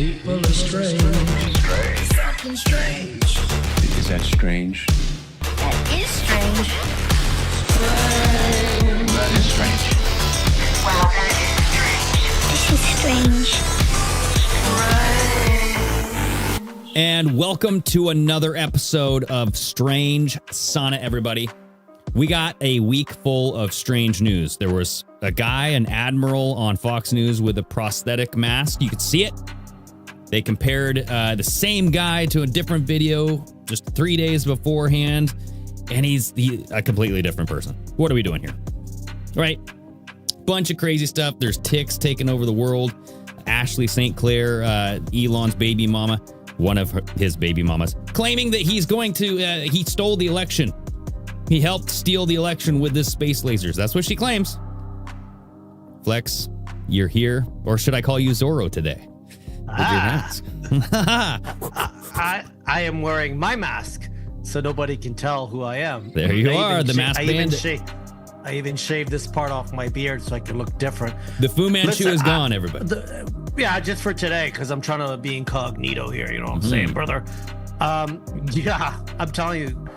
People are strange. Something strange. Is that strange? That is strange. That is strange. Wow, that is strange. This is strange. And welcome to another episode of Strange Sauna, everybody. We got a week full of strange news. There was a guy, an admiral on Fox News with a prosthetic mask. You could see it. They compared the same guy to a different video just 3 days beforehand, and he's a completely different person. What are we doing here? Right? Bunch of crazy stuff. There's ticks taking over the world. Ashley St. Clair, Elon's baby mama, one of his baby mamas, claiming that he's going to, he stole the election. He helped steal the election with his space lasers. That's what she claims. Flex, you're here. Or should I call you Zorro today? With your mask. I am wearing my mask, so nobody can tell who I am. There you are, the mask bandit. I even shaved this part off my beard so I can look different. The Fu Manchu is gone, everybody. Yeah, just for today, because I'm trying to be incognito here, you know what I'm saying, brother? Yeah, I'm telling you,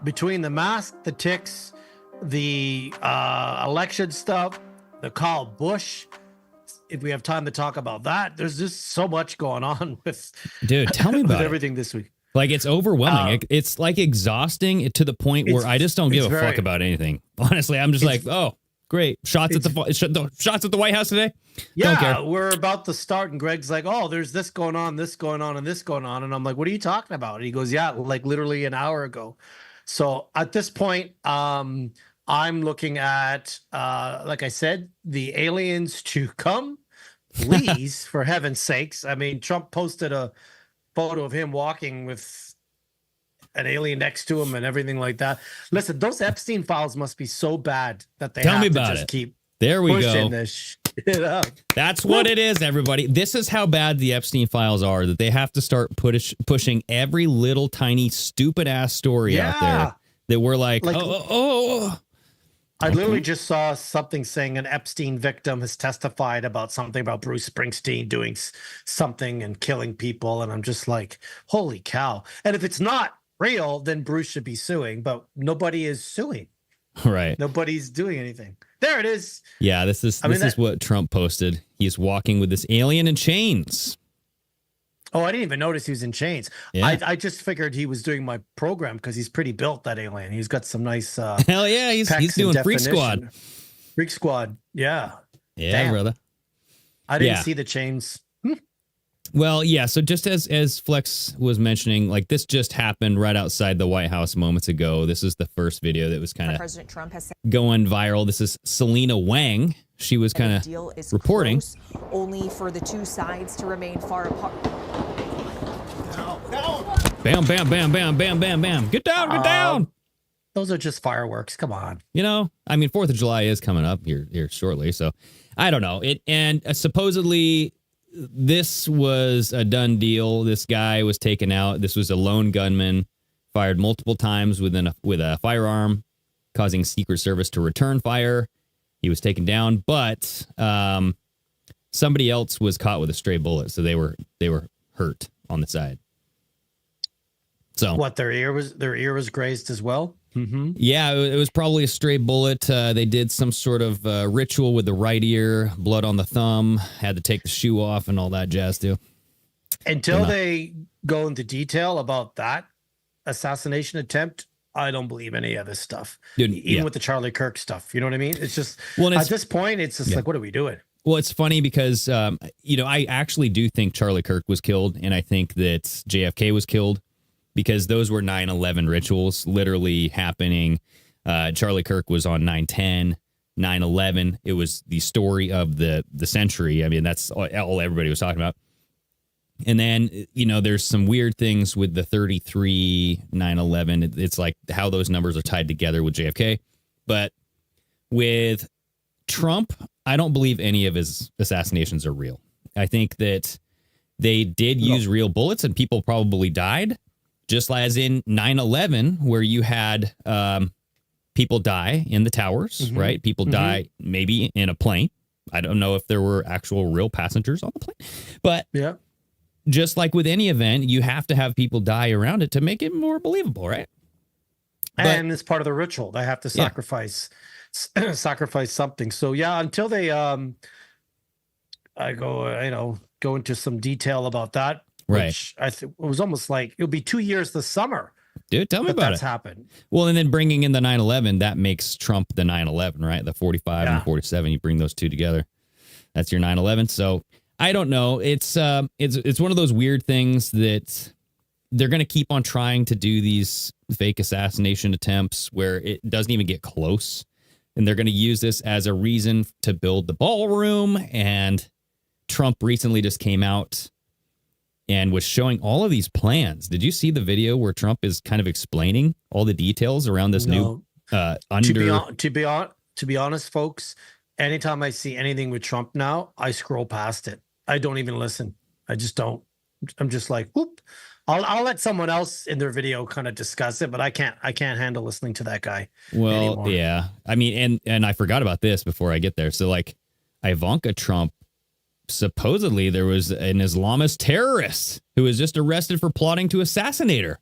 between the mask, the ticks, the election stuff, the Kyle Busch, if we have time to talk about that, there's just so much going on with, dude, tell me about everything this week. Like, it's overwhelming. It's like exhausting to the point where I just don't give a fuck about anything. Honestly, I'm just like, oh, great. Shots at the White House today? Yeah, don't care. We're about to start, and Greg's like, oh, there's this going on, this going on, and this going on. And I'm like, what are you talking about? And he goes, yeah, like literally an hour ago. So at this point, I'm looking at, like I said, the aliens to come, please, for heaven's sakes. I mean, Trump posted a photo of him walking with an alien next to him and everything like that. Listen, those Epstein files must be so bad that they have to just keep pushing this shit up. That's what it is, everybody. This is how bad the Epstein files are, that they have to start pushing every little tiny stupid ass story out there that we're like I literally just saw something saying an Epstein victim has testified about something about Bruce Springsteen doing something and killing people. And I'm just like, holy cow. And if it's not real, then Bruce should be suing, but nobody is suing. Right. Nobody's doing anything. There it is. Yeah, this is what Trump posted. He's walking with this alien in chains. Oh, I didn't even notice he was in chains. Yeah. I just figured he was doing my program because he's pretty built, that alien. He's got some nice hell yeah, he's doing Freak Squad. Freak Squad, yeah. Yeah, damn. brother. I didn't see the chains. Well, yeah, so just as Flex was mentioning, like, this just happened right outside the White House moments ago. This is the first video that was kind of President Trump has going viral. This is Selena Wang. She was kind of reporting. Only for the two sides to remain far apart. Bam, bam, bam, bam, bam, bam, bam. Get down, get down. Those are just fireworks. Come on. You know, I mean, 4th of July is coming up here shortly. So I don't know. Supposedly this was a done deal. This guy was taken out. This was a lone gunman, fired multiple times with a firearm, causing Secret Service to return fire. He was taken down, but somebody else was caught with a stray bullet, so they were hurt on the side. So what, their ear was grazed as well? Mm-hmm. Yeah, it was probably a stray bullet. They did some sort of ritual with the right ear, blood on the thumb, had to take the shoe off and all that jazz too. Until they go into detail about that assassination attempt, I don't believe any of this stuff. Dude, even with the Charlie Kirk stuff, you know what I mean? It's just, at this point, it's just like, what are we doing? Well, it's funny because, I actually do think Charlie Kirk was killed, and I think that JFK was killed, because those were 9/11 rituals literally happening. Charlie Kirk was on 9/10, 9/11. It was the story of the century. I mean, that's all everybody was talking about. And then, there's some weird things with the 33, 9/11. It's like how those numbers are tied together with JFK. But with Trump, I don't believe any of his assassinations are real. I think that they did use real bullets and people probably died. Just as in 9/11, where you had people die in the towers, right? People die maybe in a plane. I don't know if there were actual real passengers on the plane, but Yeah. just like with any event, you have to have people die around it to make it more believable, right? And it's part of the ritual. They have to Yeah. sacrifice something. So yeah, until they I go into some detail about that. Right. Which I think it was almost like it'll be 2 years this summer Dude, tell me that about that's it. happened. Well, and then bringing in the 9/11, that makes Trump the 9/11, right? The 45 and Yeah. 47, you bring those two together. That's your 9/11. So I don't know. It's one of those weird things that they're going to keep on trying to do these fake assassination attempts where it doesn't even get close. And they're going to use this as a reason to build the ballroom. And Trump recently just came out and was showing all of these plans. Did you see the video where Trump is kind of explaining all the details around this new To be honest, folks, anytime I see anything with Trump now, I scroll past it. I don't even listen. I just don't. I'm just like, whoop. I'll let someone else in their video kind of discuss it, but I can't handle listening to that guy anymore. Yeah. I mean, and I forgot about this before I get there. So like Ivanka Trump, supposedly there was an Islamist terrorist who was just arrested for plotting to assassinate her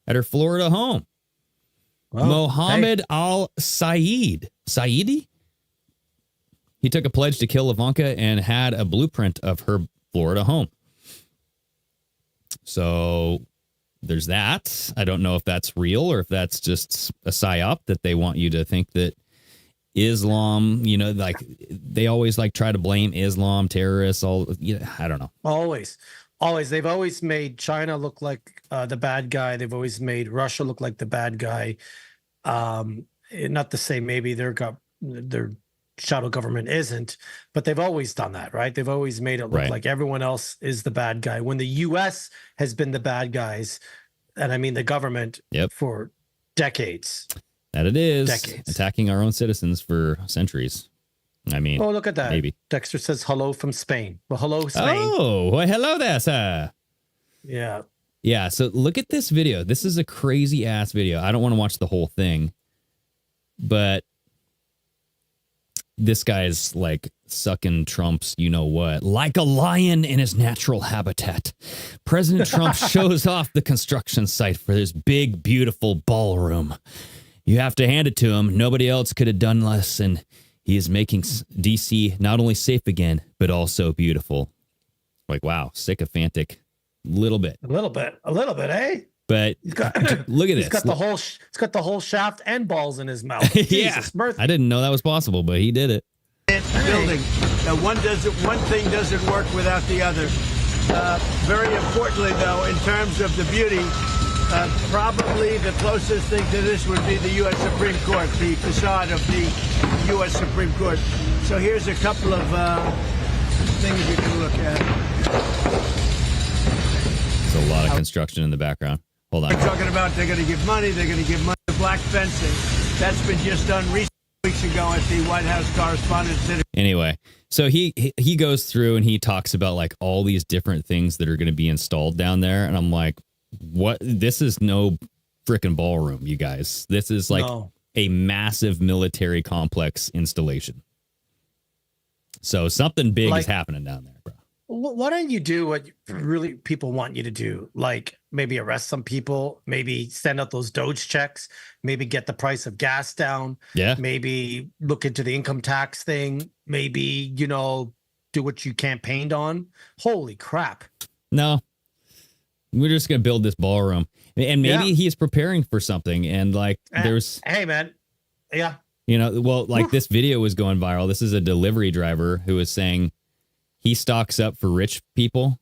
at her Florida home. Well, Mohammed hey, Saidi. He took a pledge to kill Ivanka and had a blueprint of her Florida home. So there's that. I don't know if that's real or if that's just a psyop that they want you to think that Islam, like they always like try to blame Islam terrorists. I don't know. always. They've always made China look like the bad guy. They've always made Russia look like the bad guy. Not to say maybe their shadow government isn't, but they've always done that, right? They've always made it look like everyone else is the bad guy when the U.S. has been the bad guys, and I mean the government for decades. That it is. Decades. Attacking our own citizens for centuries. I mean, Oh, look at that. maybe. Dexter says hello from Spain. Well, hello, Spain. Oh, well, hello there, sir. Yeah. Yeah, so look at this video. This is a crazy ass video. I don't want to watch the whole thing, but this guy's like sucking Trump's what, like a lion in his natural habitat. President Trump shows off the construction site for this big, beautiful ballroom. You have to hand it to him. Nobody else could have done less, and he is making DC not only safe again, but also beautiful. Like, wow, sycophantic. A little bit, eh? But look at this. He's got the whole shaft and balls in his mouth. Yeah, Jesus, Murphy. I didn't know that was possible, but he did it. Building. Now, one thing doesn't work without the other. Very importantly, though, in terms of the beauty, probably the closest thing to this would be the U.S. Supreme Court, the facade of the U.S. Supreme Court. So here's a couple of things you can look at. There's a lot of construction in the background. Hold on. They're talking about they're going to give money to black fencing. That's been just done recently. Weeks ago at the White House Correspondents' Center. Anyway, so he goes through and he talks about like all these different things that are going to be installed down there, and I'm like, what? This is no freaking ballroom, you guys. This is like a massive military complex installation. So something big is happening down there, bro. Why don't you do what really people want you to do? Like maybe arrest some people, maybe send out those Doge checks, maybe get the price of gas down. Yeah. Maybe look into the income tax thing. Maybe, do what you campaigned on. Holy crap. No, we're just going to build this ballroom. And maybe he's preparing for something. And like there's. Hey, man. Yeah. This video was going viral. This is a delivery driver who was saying he stocks up for rich people.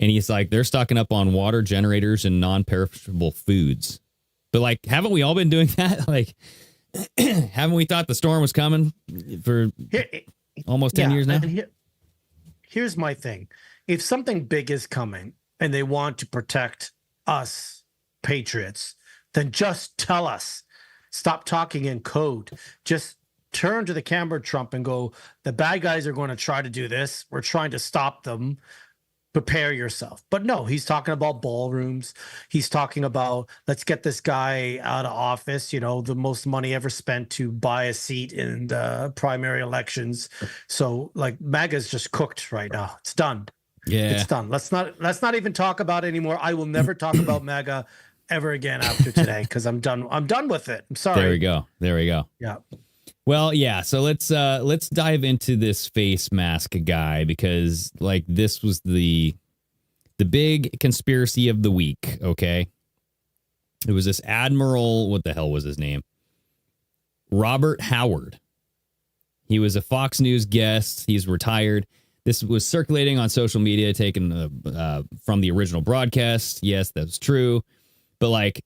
And he's like, they're stocking up on water generators and non-perishable foods. But like, haven't we all been doing that? Like, haven't we thought the storm was coming for almost 10 years now? Here's my thing. If something big is coming and they want to protect us patriots, then just tell us. Stop talking in code. Just turn to the camera, Trump, and go, the bad guys are going to try to do this. We're trying to stop them. prepare yourself. But no, he's talking about ballrooms. He's talking about, let's get this guy out of office, the most money ever spent to buy a seat in the primary elections. So like MAGA's just cooked right now. It's done. Yeah. It's done. Let's not even talk about it anymore. I will never talk about MAGA ever again after today because I'm done. I'm done with it. I'm sorry. There we go. Yeah. Well, yeah. So let's dive into this face mask guy because like this was the big conspiracy of the week. Okay, it was this Admiral. What the hell was his name? Robert Howard. He was a Fox News guest. He's retired. This was circulating on social media, taken from the original broadcast. Yes, that's true. But like,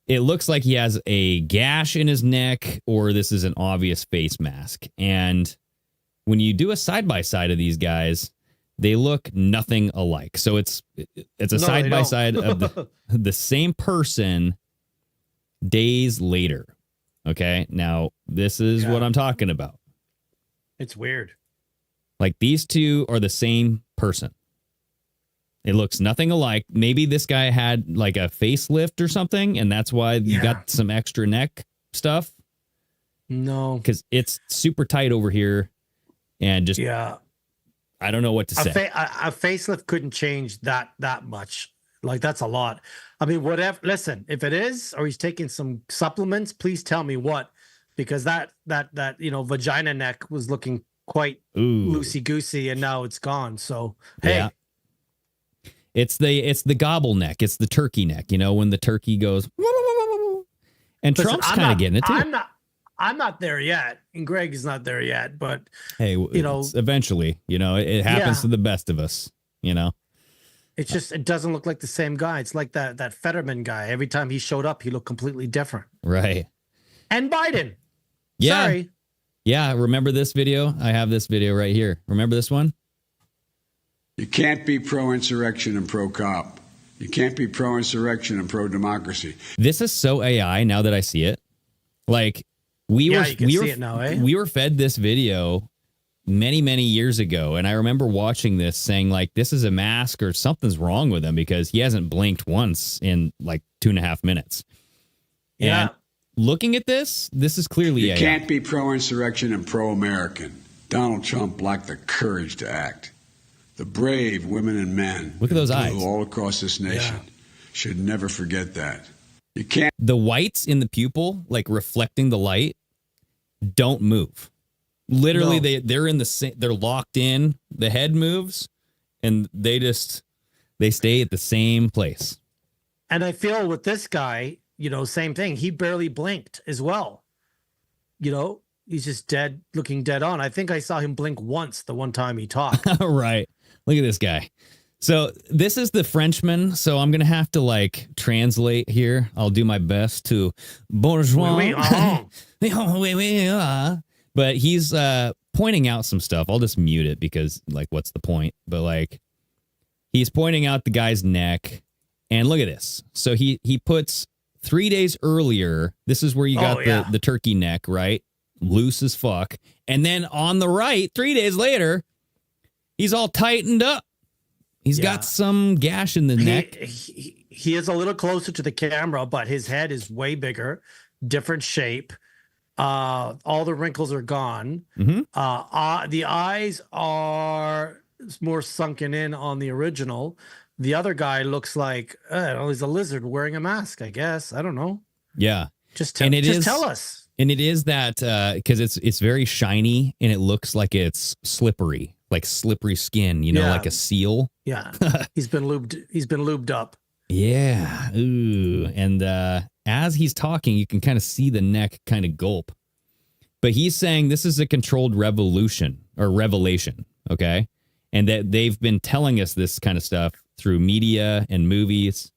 it looks like he has a gash in his neck, or this is an obvious face mask. And when you do a side-by-side of these guys, they look nothing alike. So it's a side-by-side of the same person days later. Okay, now this is what I'm talking about. It's weird. Like these two are the same person. It looks nothing alike. Maybe this guy had like a facelift or something, and that's why you got some extra neck stuff. No, because it's super tight over here, and just I don't know what to say. A facelift couldn't change that much. Like that's a lot. I mean, whatever. Listen, if it is, or he's taking some supplements, please tell me what, because that vagina neck was looking quite loosey goosey, and now it's gone. So hey. Yeah. It's the gobble neck. It's the turkey neck. When the turkey goes, and listen, Trump's kind of getting it too. I'm not there yet, and Greg is not there yet. But hey, eventually, it happens to the best of us. It's just it doesn't look like the same guy. It's like that Fetterman guy. Every time he showed up, he looked completely different. Right. And Biden. Yeah. Sorry. Yeah. Remember this video? I have this video right here. Remember this one? You can't be pro-insurrection and pro-cop. You can't be pro-insurrection and pro-democracy. This is so AI now that I see it. Like we were fed this video many, many years ago. And I remember watching this saying like, this is a mask or something's wrong with him because he hasn't blinked once in like 2.5 minutes. Yeah. And looking at this is clearly You AI. can't be pro-insurrection and pro-American. Donald Trump lacked the courage to act. The brave women and men look at those eyes all across this nation should never forget that. You can't. The whites in the pupil, like reflecting the light, don't move. Literally, they're in the same. They're locked in. The head moves, and they stay at the same place. And I feel with this guy, same thing. He barely blinked as well. He's just looking dead on. I think I saw him blink once the one time he talked. Right. Look at this guy. So this is the Frenchman. So I'm going to have to like translate here. I'll do my best to bourgeois. But he's pointing out some stuff. I'll just mute it because like, what's the point? But like, he's pointing out the guy's neck. And look at this. So he puts 3 days earlier. This is where you got the turkey neck, right? Loose as fuck. And then on the right, 3 days later, he's all tightened up. He's got some gash in the neck. He is a little closer to the camera, but his head is way bigger, different shape. All the wrinkles are gone. Mm-hmm. The eyes are more sunken in on the original. The other guy looks like he's a lizard wearing a mask, I guess. I don't know. Yeah. Just tell us. And it is that because it's very shiny and it looks like it's slippery, like slippery skin, like a seal. Yeah. He's been lubed up. Yeah. Ooh. And as he's talking, you can kind of see the neck kind of gulp. But he's saying this is a controlled revelation. Okay. And that they've been telling us this kind of stuff through media and movies,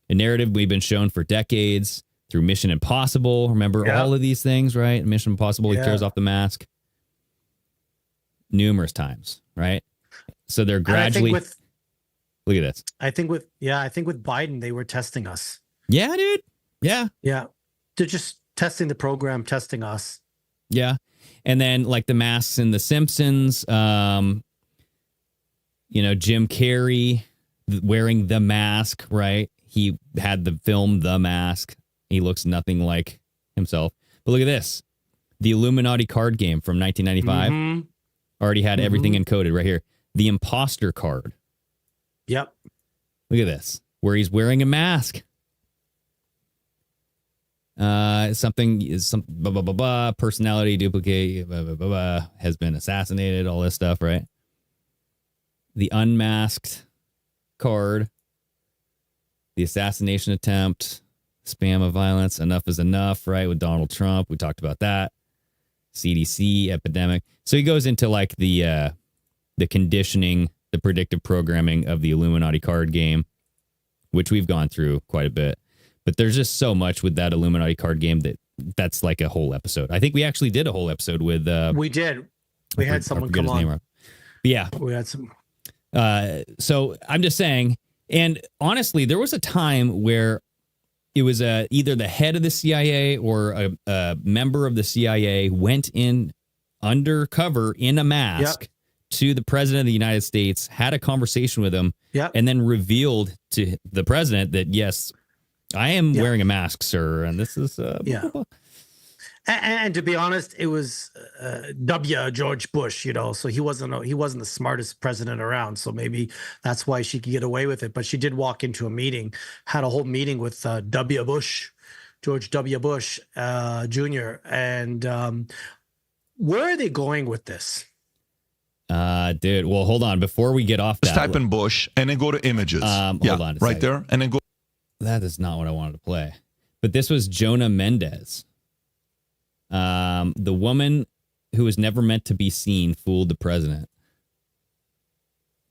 a narrative we've been shown for decades. Through Mission Impossible. Remember all of these things, right? Mission Impossible, he tears off the mask. Numerous times, right? So they're gradually... look at this. I think with Biden, they were testing us. Yeah, dude. Yeah. Yeah. They're just testing the program, testing us. Yeah. And then like the masks in The Simpsons, Jim Carrey wearing the mask, right? He had the film The Mask. He looks nothing like himself. But look at this. The Illuminati card game from 1995 already had everything encoded right here. The imposter card. Yep. Look at this, where he's wearing a mask. Personality duplicate, has been assassinated, all this stuff, right? The unmasked card, the assassination attempt, spam of violence, enough is enough, right? With Donald Trump, we talked about that. CDC epidemic. So he goes into like the conditioning, the predictive programming of the Illuminati card game, which we've gone through quite a bit. But there's just so much with that Illuminati card game that's like a whole episode. I think we actually did a whole episode with. We did. We had someone come on. But yeah, we had some. So I'm just saying, and honestly, there was a time where it was either the head of the CIA or a member of the CIA went in undercover in a mask to the president of the United States, had a conversation with him, and then revealed to the president that, yes, I am wearing a mask, sir, and this is blah, blah, blah. And to be honest, it was George Bush, so he wasn't the smartest president around. So maybe that's why she could get away with it. But she did walk into a meeting, had a whole meeting with George W. Bush Jr. And where are they going with this? Dude, well, hold on. Before we get off that, just type in Bush and then go to images. Hold on, right there, and then go. That is not what I wanted to play. But this was Jonah Mendez. The woman who was never meant to be seen fooled the president.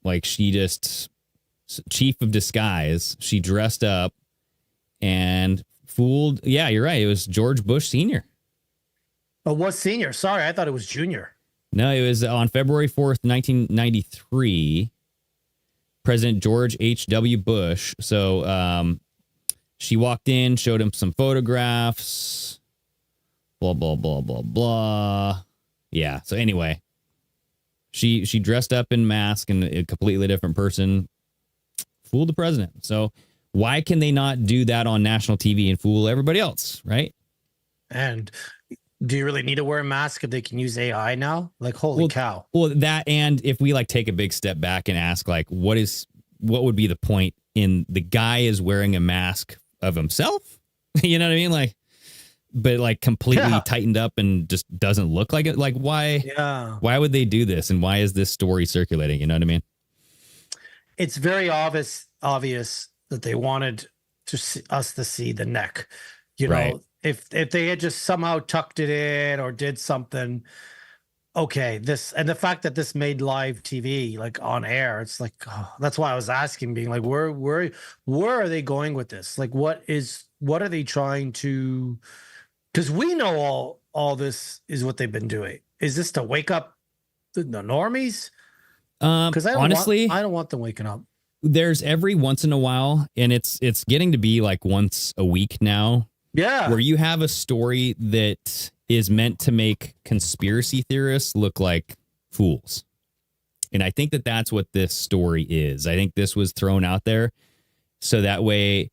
Like, she just, chief of disguise, she dressed up and fooled. Yeah, you're right. It was George Bush Sr. Oh, what senior? Sorry, I thought it was junior. No, it was on February 4th, 1993. President George H.W. Bush. So she walked in, showed him some photographs. Blah, blah, blah, blah, blah. Yeah. So anyway, she dressed up in mask and a completely different person, fooled the president. So why can they not do that on national TV and fool everybody else, right? And do you really need to wear a mask if they can use AI now? Like, holy cow. Well, that, and if we like take a big step back and ask, like, what would be the point in the guy is wearing a mask of himself? You know what I mean? Like, but like completely tightened up and just doesn't look like it. Like, why? Yeah. Why would they do this? And why is this story circulating? You know what I mean? It's very obvious that they wanted us to see the neck. You know, if they had just somehow tucked it in or did something. Okay, and the fact that this made live TV, like on air, it's like, that's why I was asking, being like, where are they going with this? Like, what are they trying to? Because we know all this is what they've been doing. Is this to wake up the normies? Because I don't want them waking up. There's every once in a while, and it's getting to be like once a week now. Yeah, where you have a story that is meant to make conspiracy theorists look like fools. And I think that that's what this story is. I think this was thrown out there so that way,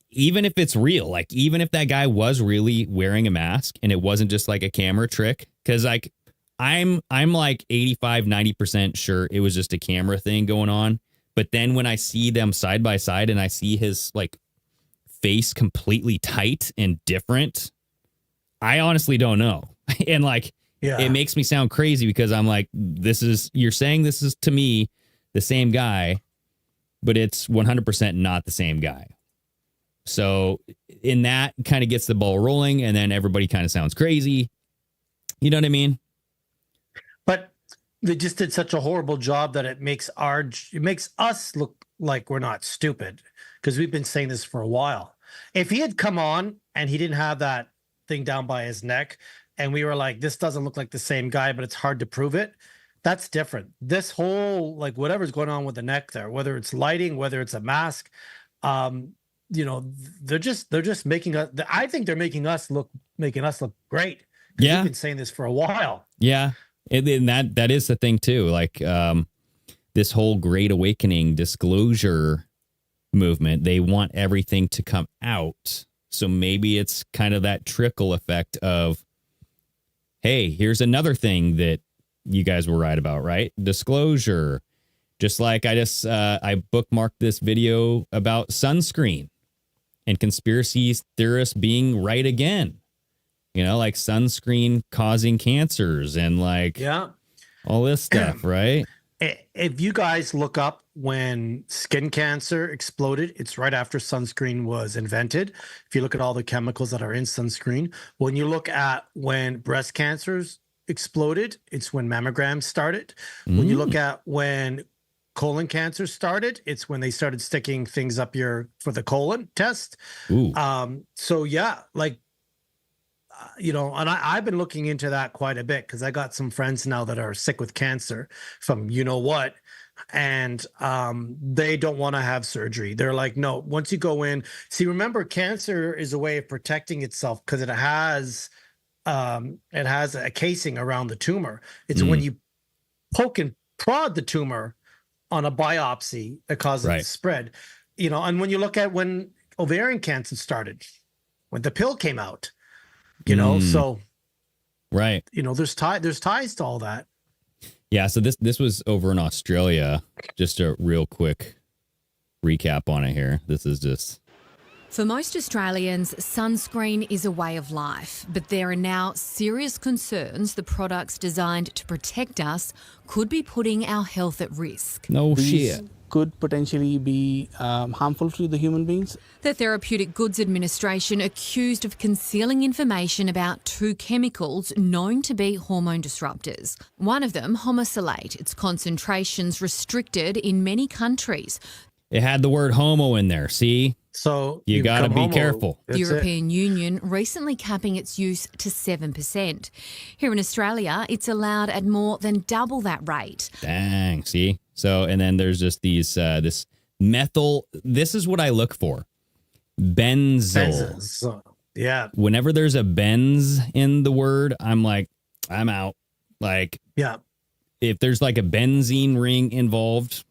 even if it's real, like even if that guy was really wearing a mask and it wasn't just like a camera trick, because like I'm like 85-90% sure it was just a camera thing going on. But then when I see them side by side and I see his like face completely tight and different, I honestly don't know. And like, it makes me sound crazy because I'm like, you're saying this is to me the same guy, but it's 100% not the same guy. So in that kind of gets the ball rolling, and then everybody kind of sounds crazy. You know what I mean? But they just did such a horrible job that it makes us look like we're not stupid, because we've been saying this for a while. If he had come on and he didn't have that thing down by his neck, and we were like, this doesn't look like the same guy, but it's hard to prove it, that's different. This whole, like, whatever's going on with the neck there, whether it's lighting, whether it's a mask, they're just making us, I think they're making us look great. We've been saying this for a while. Yeah. And that is the thing too. Like, this whole Great Awakening disclosure movement, they want everything to come out. So maybe it's kind of that trickle effect of, hey, here's another thing that you guys were right about, right? Disclosure. Just like I bookmarked this video about sunscreen and conspiracy theorists being right again. You know, like sunscreen causing cancers and like all this stuff, right? If you guys look up when skin cancer exploded, it's right after sunscreen was invented. If you look at all the chemicals that are in sunscreen, when you look at when breast cancers exploded, it's when mammograms started. When you look at when colon cancer started, it's when they started sticking things up for the colon test. So yeah, like, you know, and I've been looking into that quite a bit because I got some friends now that are sick with cancer from you know what, and they don't want to have surgery. They're like, no, once you go in, see, remember, cancer is a way of protecting itself because it has a casing around the tumor. It's when you poke and prod the tumor on a biopsy that causes it to spread. You know, and when you look at when ovarian cancer started, when the pill came out, you know, so you know, there's ties to all that. Yeah, so this was over in Australia. Just a real quick recap on it here. This is just... For most Australians, sunscreen is a way of life, but there are now serious concerns the products designed to protect us could be putting our health at risk. No shit. Could potentially be harmful to the human beings. The Therapeutic Goods Administration accused of concealing information about two chemicals known to be hormone disruptors. One of them, homosalate, its concentrations restricted in many countries. It had the word homo in there, see? So you got to be careful. The European Union recently capping its use to 7%. Here in Australia, it's allowed at more than double that rate. Dang, see? So, and then there's just these, this methyl, this is what I look for. Benzyl. Yeah. Whenever there's a benz in the word, I'm like, I'm out. Like, if there's like a benzene ring involved,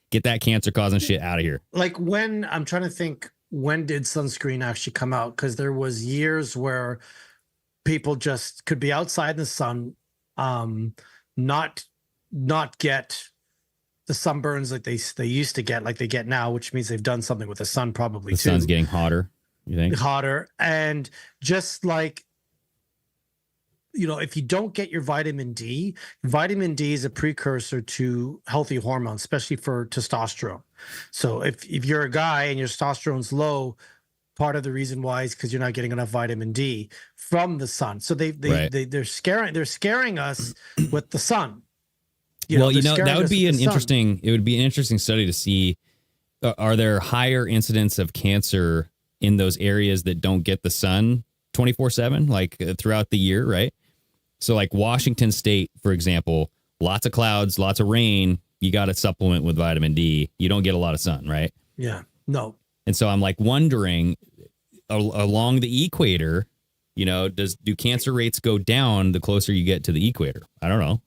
get that cancer causing shit out of here. Like when, I'm trying to think, when did sunscreen actually come out? Because there was years where people just could be outside in the sun, not get the sunburns like they used to get, like they get now, which means they've done something with the sun probably too. The sun's getting hotter, you think? Hotter. And just like, you know, if you don't get your vitamin D is a precursor to healthy hormones, especially for testosterone. So if you're a guy and your testosterone's low, part of the reason why is because you're not getting enough vitamin D from the sun. So they're scaring us with the sun. That would be it would be an interesting study to see, are there higher incidents of cancer in those areas that don't get the sun 24/7, like throughout the year, right? So like Washington State, for example, lots of clouds, lots of rain. You got to supplement with vitamin D. You don't get a lot of sun, right? Yeah, no. And so I'm like wondering, along the equator, you know, do cancer rates go down the closer you get to the equator? I don't know.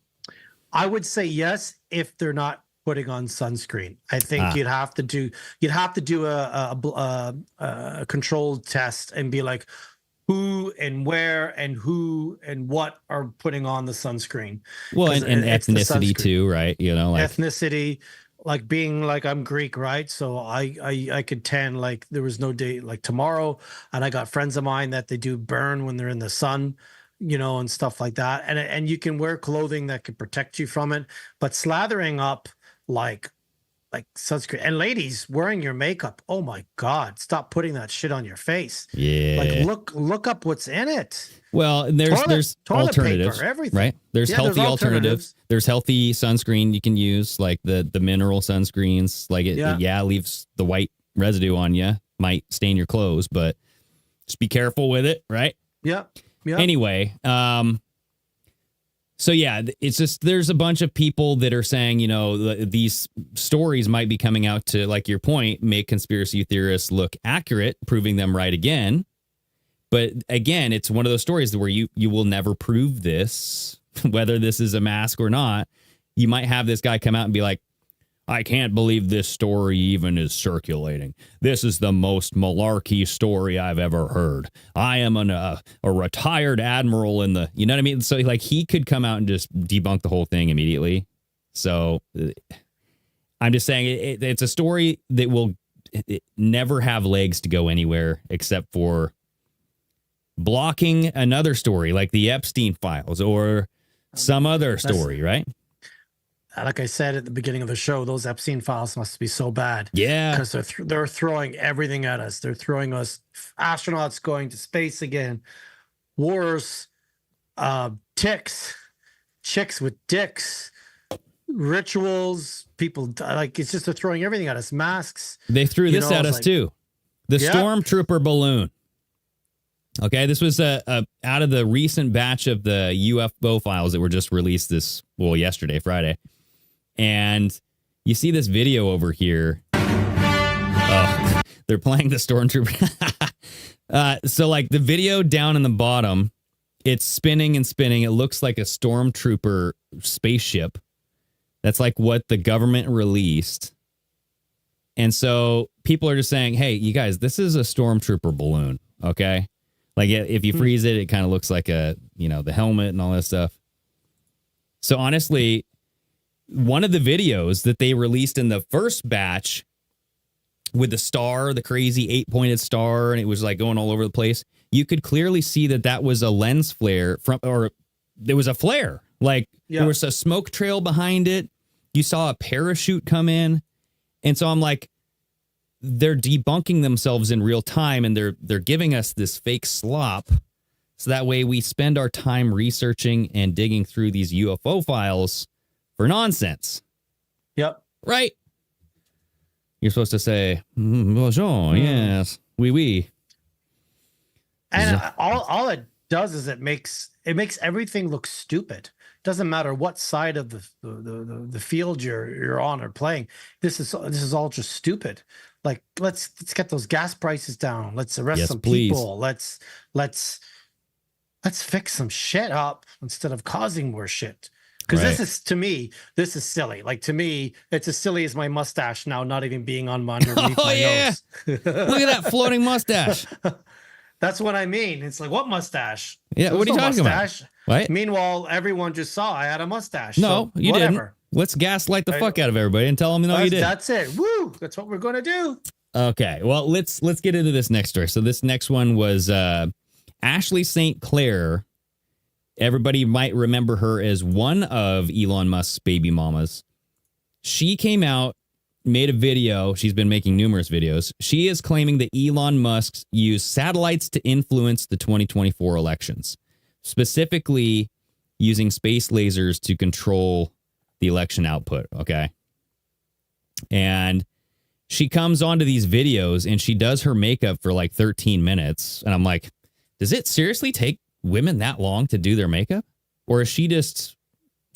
I would say yes if they're not putting on sunscreen. I think you'd have to do a controlled test and be like, who and where and who and what are putting on the sunscreen. Well, and ethnicity too, right? You know, like ethnicity, like being like, I'm Greek, right? So I could tan like there was no day like tomorrow. And I got friends of mine that they do burn when they're in the sun, you know, and stuff like that. And you can wear clothing that could protect you from it, but slathering up like sunscreen, and ladies wearing your makeup, oh my God, stop putting that shit on your face. Yeah. Like look up what's in it. Well, there's toilet alternatives, paper, everything. Right? There's healthy alternatives. There's healthy sunscreen you can use, like the mineral sunscreens. Like it leaves the white residue on you, might stain your clothes, but just be careful with it, right? Yeah. Anyway, so yeah, it's just there's a bunch of people that are saying, you know, these stories might be coming out to, like your point, make conspiracy theorists look accurate, proving them right again. But again, it's one of those stories where you will never prove this, whether this is a mask or not. you might have this guy come out and be like, I can't believe this story even is circulating. This is the most malarkey story I've ever heard. I am a retired admiral in the, you know what I mean? So like he could come out and just debunk the whole thing immediately. So I'm just saying it's a story that will never have legs to go anywhere except for blocking another story like the Epstein files or some other story, right? Like I said at the beginning of the show, those Epstein files must be so bad. Yeah. Because they're throwing everything at us. They're throwing us astronauts going to space again, wars, chicks with dicks, rituals, people, like, it's just they're throwing everything at us. Masks. They threw this at us too. The Stormtrooper balloon. Okay, this was out of the recent batch of the UFO files that were just released yesterday, Friday. And you see this video over here. Oh, they're playing the Stormtrooper. So like the video down in the bottom, it's spinning and spinning. It looks like a Stormtrooper spaceship. That's like what the government released. And so people are just saying, hey, you guys, this is a Stormtrooper balloon. Okay. Like if you freeze it, it kind of looks like the helmet and all that stuff. So honestly, one of the videos that they released in the first batch with the star, the crazy 8-pointed star, and it was like going all over the place, you could clearly see that was a lens flare or there was a flare. Like there was a smoke trail behind it. You saw a parachute come in. And so I'm like, they're debunking themselves in real time, and they're giving us this fake slop. So that way we spend our time researching and digging through these UFO files for nonsense. Yep. Right. You're supposed to say, bonjour, yes, oui. And all it does is it makes everything look stupid. Doesn't matter what side of the field you're on or playing. This is all just stupid. Like let's get those gas prices down. Let's arrest some people. Let's fix some shit up instead of causing more shit. Because this is silly. Like to me, it's as silly as my mustache now not even being on my underneath my nose. Look at that floating mustache. That's what I mean. It's like, what mustache? Yeah, what are you talking about? Right? Meanwhile, everyone just saw I had a mustache. No, so you whatever. didn't. Let's gaslight the fuck out of everybody and tell them you did. That's it. Woo! That's what we're going to do. Okay, well, let's get into this next story. So this next one was Ashley St. Clair. Everybody might remember her as one of Elon Musk's baby mamas. She came out, made a video. She's been making numerous videos. She is claiming that Elon Musk used satellites to influence the 2024 elections, specifically using space lasers to control the election output. Okay. And she comes onto these videos and she does her makeup for like 13 minutes. And I'm like, does it seriously take women that long to do their makeup? Or is she just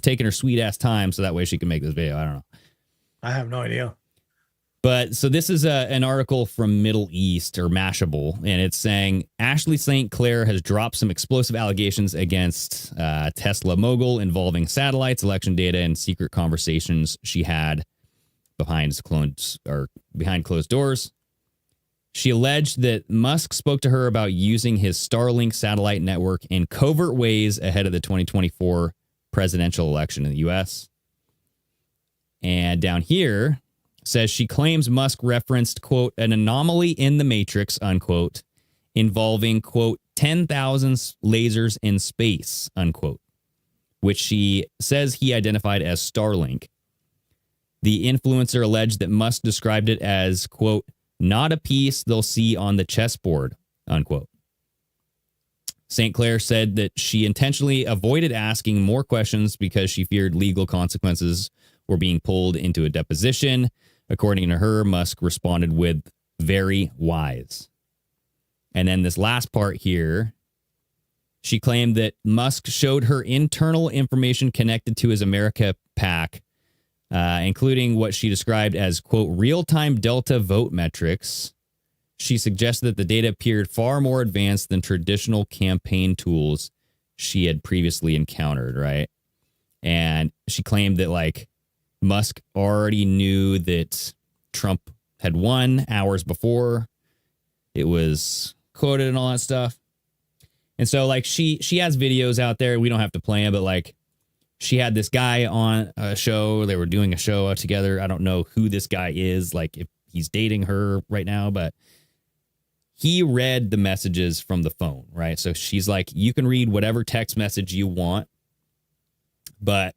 taking her sweet ass time so that way she can make this video? I don't know. I have no idea. But so this is an article from Middle East or Mashable, and it's saying Ashley St. Clair has dropped some explosive allegations against Tesla mogul involving satellites, election data, and secret conversations she had behind closed doors. She alleged that Musk spoke to her about using his Starlink satellite network in covert ways ahead of the 2024 presidential election in the U.S. And down here says she claims Musk referenced, quote, an anomaly in the matrix, unquote, involving, quote, 10,000 lasers in space, unquote, which she says he identified as Starlink. The influencer alleged that Musk described it as, quote, not a piece they'll see on the chessboard, unquote. St. Clair said that she intentionally avoided asking more questions because she feared legal consequences were being pulled into a deposition. According to her, Musk responded with very wise. And then this last part here, she claimed that Musk showed her internal information connected to his America PAC, including what she described as, quote, real-time Delta vote metrics. She suggested that the data appeared far more advanced than traditional campaign tools she had previously encountered, right? And she claimed that like Musk already knew that Trump had won hours before it was quoted and all that stuff. And so like she has videos out there. We don't have to play them, but like she had this guy on a show. They were doing a show together. I don't know who this guy is, like if he's dating her right now, but he read the messages from the phone, right? So she's like, you can read whatever text message you want, but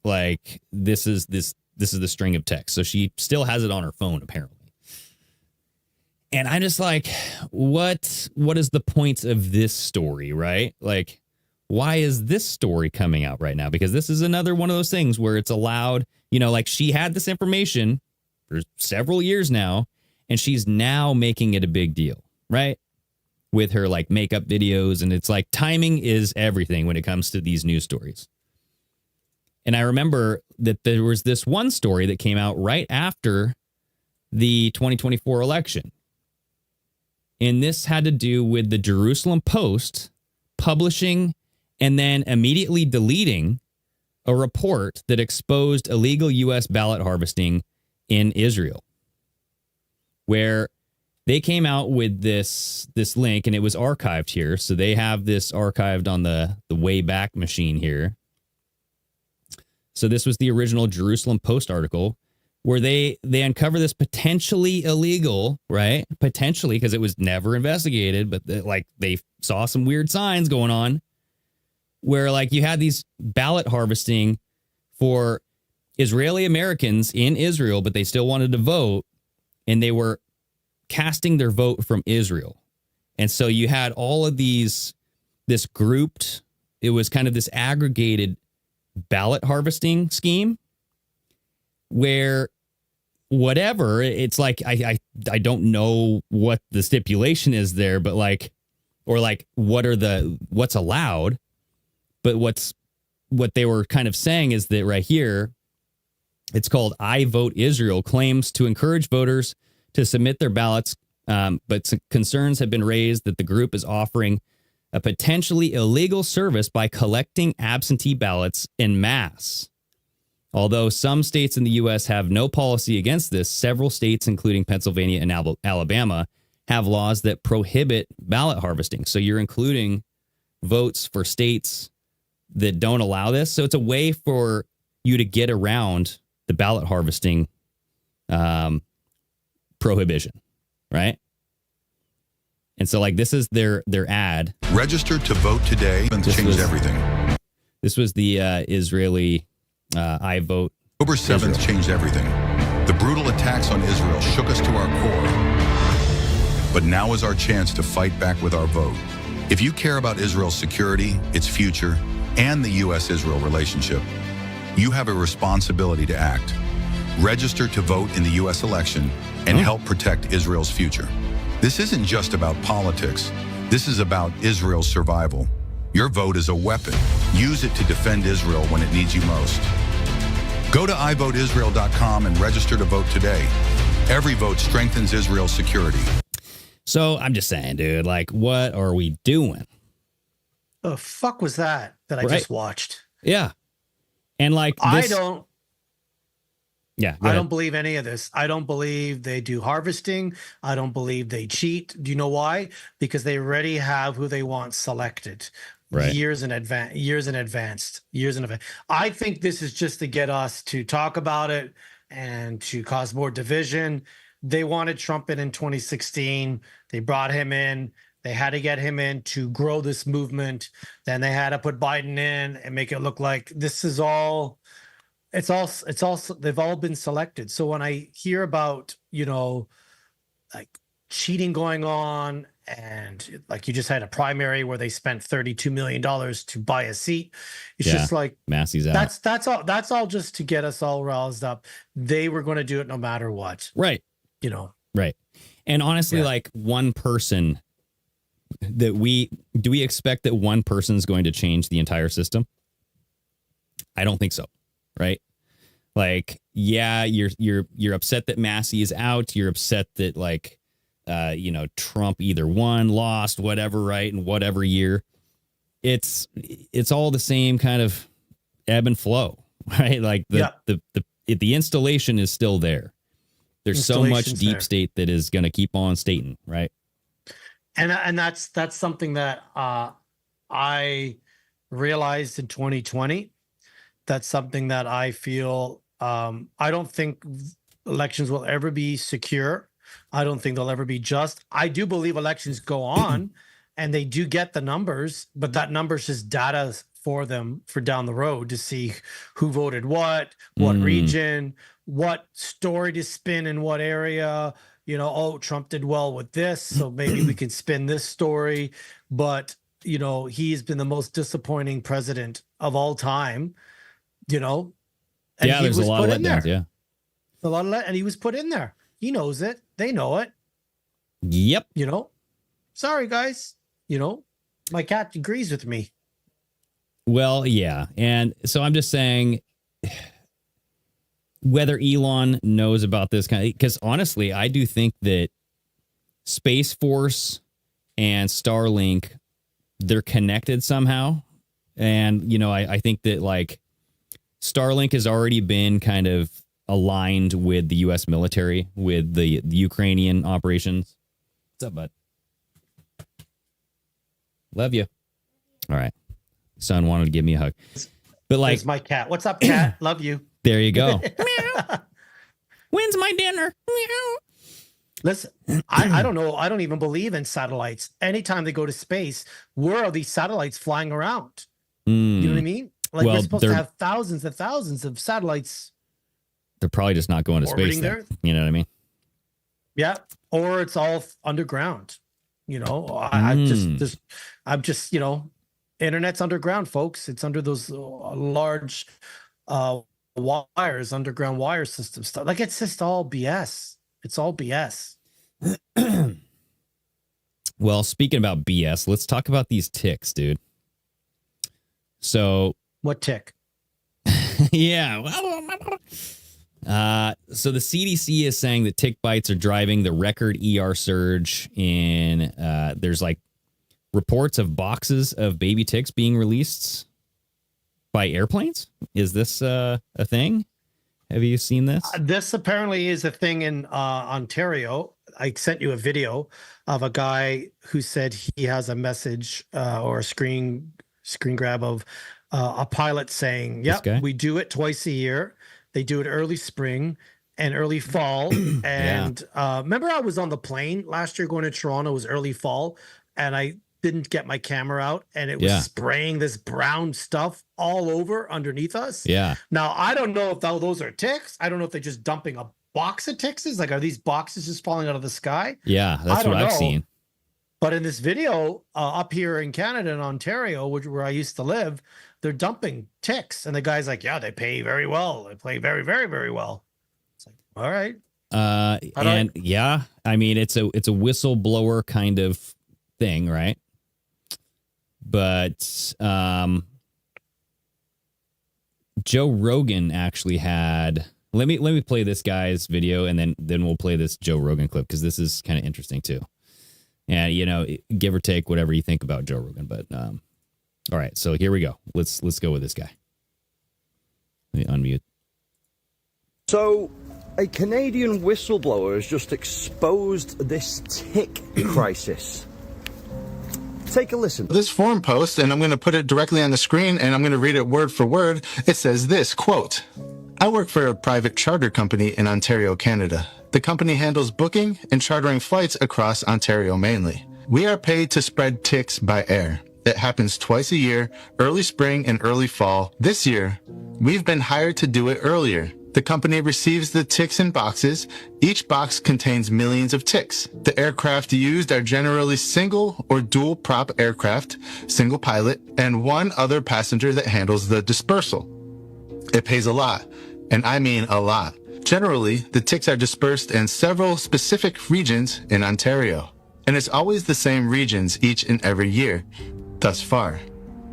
like this is the string of text. So she still has it on her phone, apparently. And I'm just like, what is the point of this story, right? Like, why is this story coming out right now? Because this is another one of those things where it's allowed, you know, like she had this information for several years now, and she's now making it a big deal, right? With her like makeup videos. And it's like timing is everything when it comes to these news stories. And I remember that there was this one story that came out right after the 2024 election. And this had to do with the Jerusalem Post publishing and then immediately deleting a report that exposed illegal U.S. ballot harvesting in Israel, where they came out with this link, and it was archived here. So they have this archived on the Wayback Machine here. So this was the original Jerusalem Post article where they uncover this potentially illegal, right? Potentially, because it was never investigated, but like they saw some weird signs going on where like you had these ballot harvesting for Israeli Americans in Israel, but they still wanted to vote, and they were casting their vote from Israel. And so you had all of this grouped, it was kind of this aggregated ballot harvesting scheme where whatever, it's like, I don't know what the stipulation is there, but like, or like, what's allowed, but what they were kind of saying is that right here, it's called I Vote Israel, claims to encourage voters to submit their ballots. But some concerns have been raised that the group is offering a potentially illegal service by collecting absentee ballots en masse. Although some states in the U.S. have no policy against this, several states, including Pennsylvania and Alabama, have laws that prohibit ballot harvesting. So you're including votes for states that don't allow this. So it's a way for you to get around the ballot harvesting prohibition, right? And so like this is their ad. Register to vote today and change everything. This was the Israeli I Vote. October 7th changed everything. The brutal attacks on Israel shook us to our core. But now is our chance to fight back with our vote. If you care about Israel's security, its future, and the U.S.-Israel relationship, you have a responsibility to act. Register to vote in the U.S. election and help protect Israel's future. This isn't just about politics. This is about Israel's survival. Your vote is a weapon. Use it to defend Israel when it needs you most. Go to ivoteisrael.com and register to vote today. Every vote strengthens Israel's security. So I'm just saying, dude, like, what are we doing? The fuck was that I just watched? Yeah. And like, I don't ahead. believe any of this. I don't believe they do harvesting. I don't believe they cheat. Do you know why? Because they already have who they want selected. Right. Years in advance. I think this is just to get us to talk about it and to cause more division. They wanted Trump in 2016. They brought him in. They had to get him in to grow this movement. Then they had to put Biden in and make it look like this is all. It's all. They've all been selected. So when I hear about, like cheating going on, and like you just had a primary where they spent $32 million to buy a seat, it's just like Massey's out. That's all just to get us all roused up. They were going to do it no matter what. Right. Right. And honestly, like one person do we expect that one person's going to change the entire system? I don't think so. Right. Like, yeah, you're upset that Massey is out. You're upset that like, Trump either won, lost, whatever, right? In whatever year, it's all the same kind of ebb and flow, right? Like the installation is still there. There's so much deep state that is going to keep on stating, right? And that's something that I realized in 2020. That's something that I feel I don't think elections will ever be secure. I don't think they'll ever be just. I do believe elections go on and they do get the numbers, but that number's just data for them for down the road to see who voted what region, what story to spin in what area. You know, oh, Trump did well with this, so maybe we can spin this story. But, you know, he's been the most disappointing president of all time, you know. And yeah, there's a lot of letdowns, yeah. A lot of and he was put in there. He knows it. They know it. Yep. You know, sorry, guys. You know, my cat agrees with me. Well, yeah. And so I'm just saying whether Elon knows about this kind of, because honestly, I do think that Space Force and Starlink, they're connected somehow. And, you know, I think that like Starlink has already been kind of aligned with the U.S. military, with the Ukrainian operations. What's up, bud? Love you. All right. Son wanted to give me a hug. But like, there's my cat. What's up, cat? Love you. There you go. When's my dinner? Listen, I don't know. I don't even believe in satellites. Anytime they go to space, where are these satellites flying around? You know what I mean? Like, we're supposed to have thousands and thousands of satellites. They're probably just not going to space there. You know what I mean? Yeah. Or it's all underground. You know, I'm just, you know, internet's underground, folks. It's under those large wires, underground wire system stuff. Like, it's just all BS. It's all BS. Well, speaking about BS, let's talk about these ticks, dude. So, what tick? Yeah. So the CDC is saying that tick bites are driving the record ER surge in, there's like reports of boxes of baby ticks being released by airplanes. Is this a thing? Have you seen this? This apparently is a thing in Ontario. I sent you a video of a guy who said he has a message or a screen grab of a pilot saying, yep, we do it twice a year. They do it early spring and early fall. And remember, I was on the plane last year going to Toronto. It was early fall, and I didn't get my camera out, and it was spraying this brown stuff all over underneath us. Yeah. Now, I don't know if those are ticks. I don't know if they're just dumping a box of ticks. Like, are these boxes just falling out of the sky? Yeah, that's what I've seen. But in this video up here in Canada, in Ontario, where I used to live, they're dumping ticks. And the guy's like, yeah, they pay very well. They play very, very, very well. It's like, all right. Yeah, I mean, it's a whistleblower kind of thing, right? But Joe Rogan actually had, let me play this guy's video, and then we'll play this Joe Rogan clip, because this is kind of interesting too. And, you know, give or take whatever you think about Joe Rogan. But all right, so here we go. Let's go with this guy. Let me unmute. So a Canadian whistleblower has just exposed this tick crisis. Take a listen. This forum post, and I'm going to put it directly on the screen, and I'm going to read it word for word. It says this, quote, I work for a private charter company in Ontario, Canada. The company handles booking and chartering flights across Ontario mainly. We are paid to spread ticks by air. It happens twice a year, early spring and early fall. This year, we've been hired to do it earlier. The company receives the ticks in boxes. Each box contains millions of ticks. The aircraft used are generally single or dual prop aircraft, single pilot, and one other passenger that handles the dispersal. It pays a lot, and I mean a lot. Generally, the ticks are dispersed in several specific regions in Ontario, and it's always the same regions each and every year, thus far.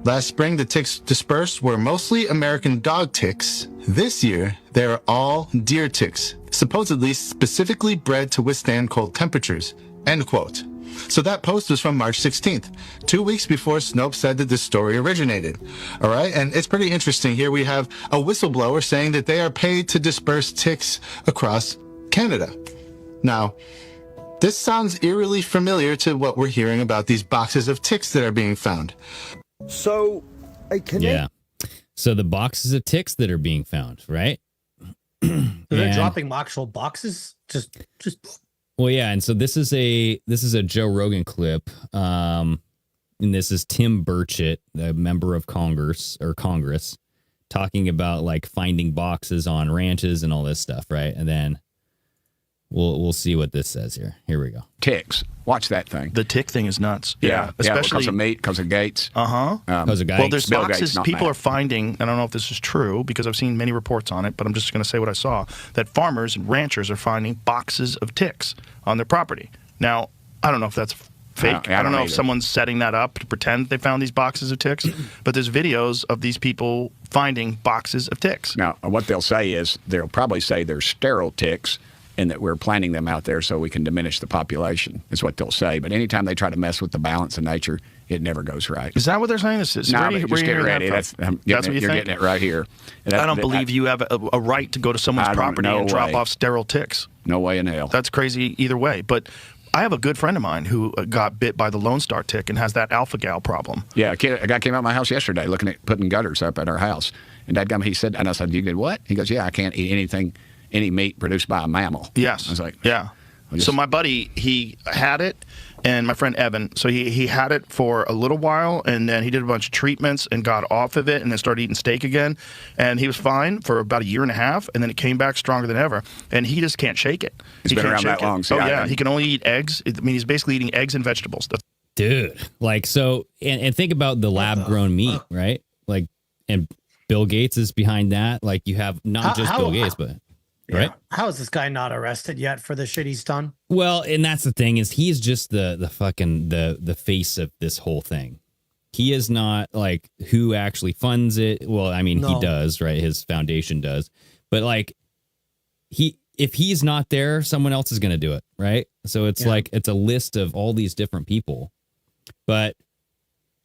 Last spring, the ticks dispersed were mostly American dog ticks. This year, they are all deer ticks, supposedly specifically bred to withstand cold temperatures, end quote. So that post was from March 16th, 2 weeks before Snopes said that this story originated. All right, and it's pretty interesting. Here we have a whistleblower saying that they are paid to disperse ticks across Canada. Now, this sounds eerily familiar to what we're hearing about these boxes of ticks that are being found. So, yeah. So the boxes of ticks that are being found, right? They're dropping actual boxes. Just. Well, yeah, and so this is a Joe Rogan clip, and this is Tim Burchett, a member of Congress, talking about like finding boxes on ranches and all this stuff, right? And then we'll see what this says here. Here we go. Ticks. Watch that thing. The tick thing is nuts. Yeah, especially because of meat, because of Gates. Because of Gates. Well, there's Bill boxes Gates, people Matt. are finding. I don't know if this is true because I've seen many reports on it, but I'm just going to say what I saw. That farmers and ranchers are finding boxes of ticks on their property. Now, I don't know if that's fake. I don't know if someone's setting that up to pretend they found these boxes of ticks, but there's videos of these people finding boxes of ticks. Now, what they'll say is they'll probably say they're sterile ticks and that we're planting them out there so we can diminish the population, is what they'll say. But anytime they try to mess with the balance of nature, it never goes right. Is that what they're saying? This is No, where but just get ready. That's what you you're think? Getting it right here. I don't believe you have a right to go to someone's property and drop off sterile ticks. No way in hell. That's crazy either way. But I have a good friend of mine who got bit by the Lone Star tick and has that alpha gal problem. Yeah, a guy came out of my house yesterday looking at putting gutters up at our house. And he said, and I said, you did what? He goes, yeah, I can't eat any meat produced by a mammal. Yes. I was like, yeah. So my buddy, he had it, and my friend Evan, so he had it for a little while, and then he did a bunch of treatments and got off of it, and then started eating steak again, and he was fine for about a year and a half, and then it came back stronger than ever, and he just can't shake it. It's been around that long. Oh, yeah. He can only eat eggs. I mean, he's basically eating eggs and vegetables. Dude, like, so, and think about the lab-grown meat, right? Like, and Bill Gates is behind that. Like, you have not just Bill Gates, but... Right? How is this guy not arrested yet for the shit he's done? Well, and that's the thing is he's just the fucking the face of this whole thing. He is not like who actually funds it. Well, I mean, he does, right? His foundation does. But like if he's not there, someone else is going to do it, right? So it's like it's a list of all these different people. But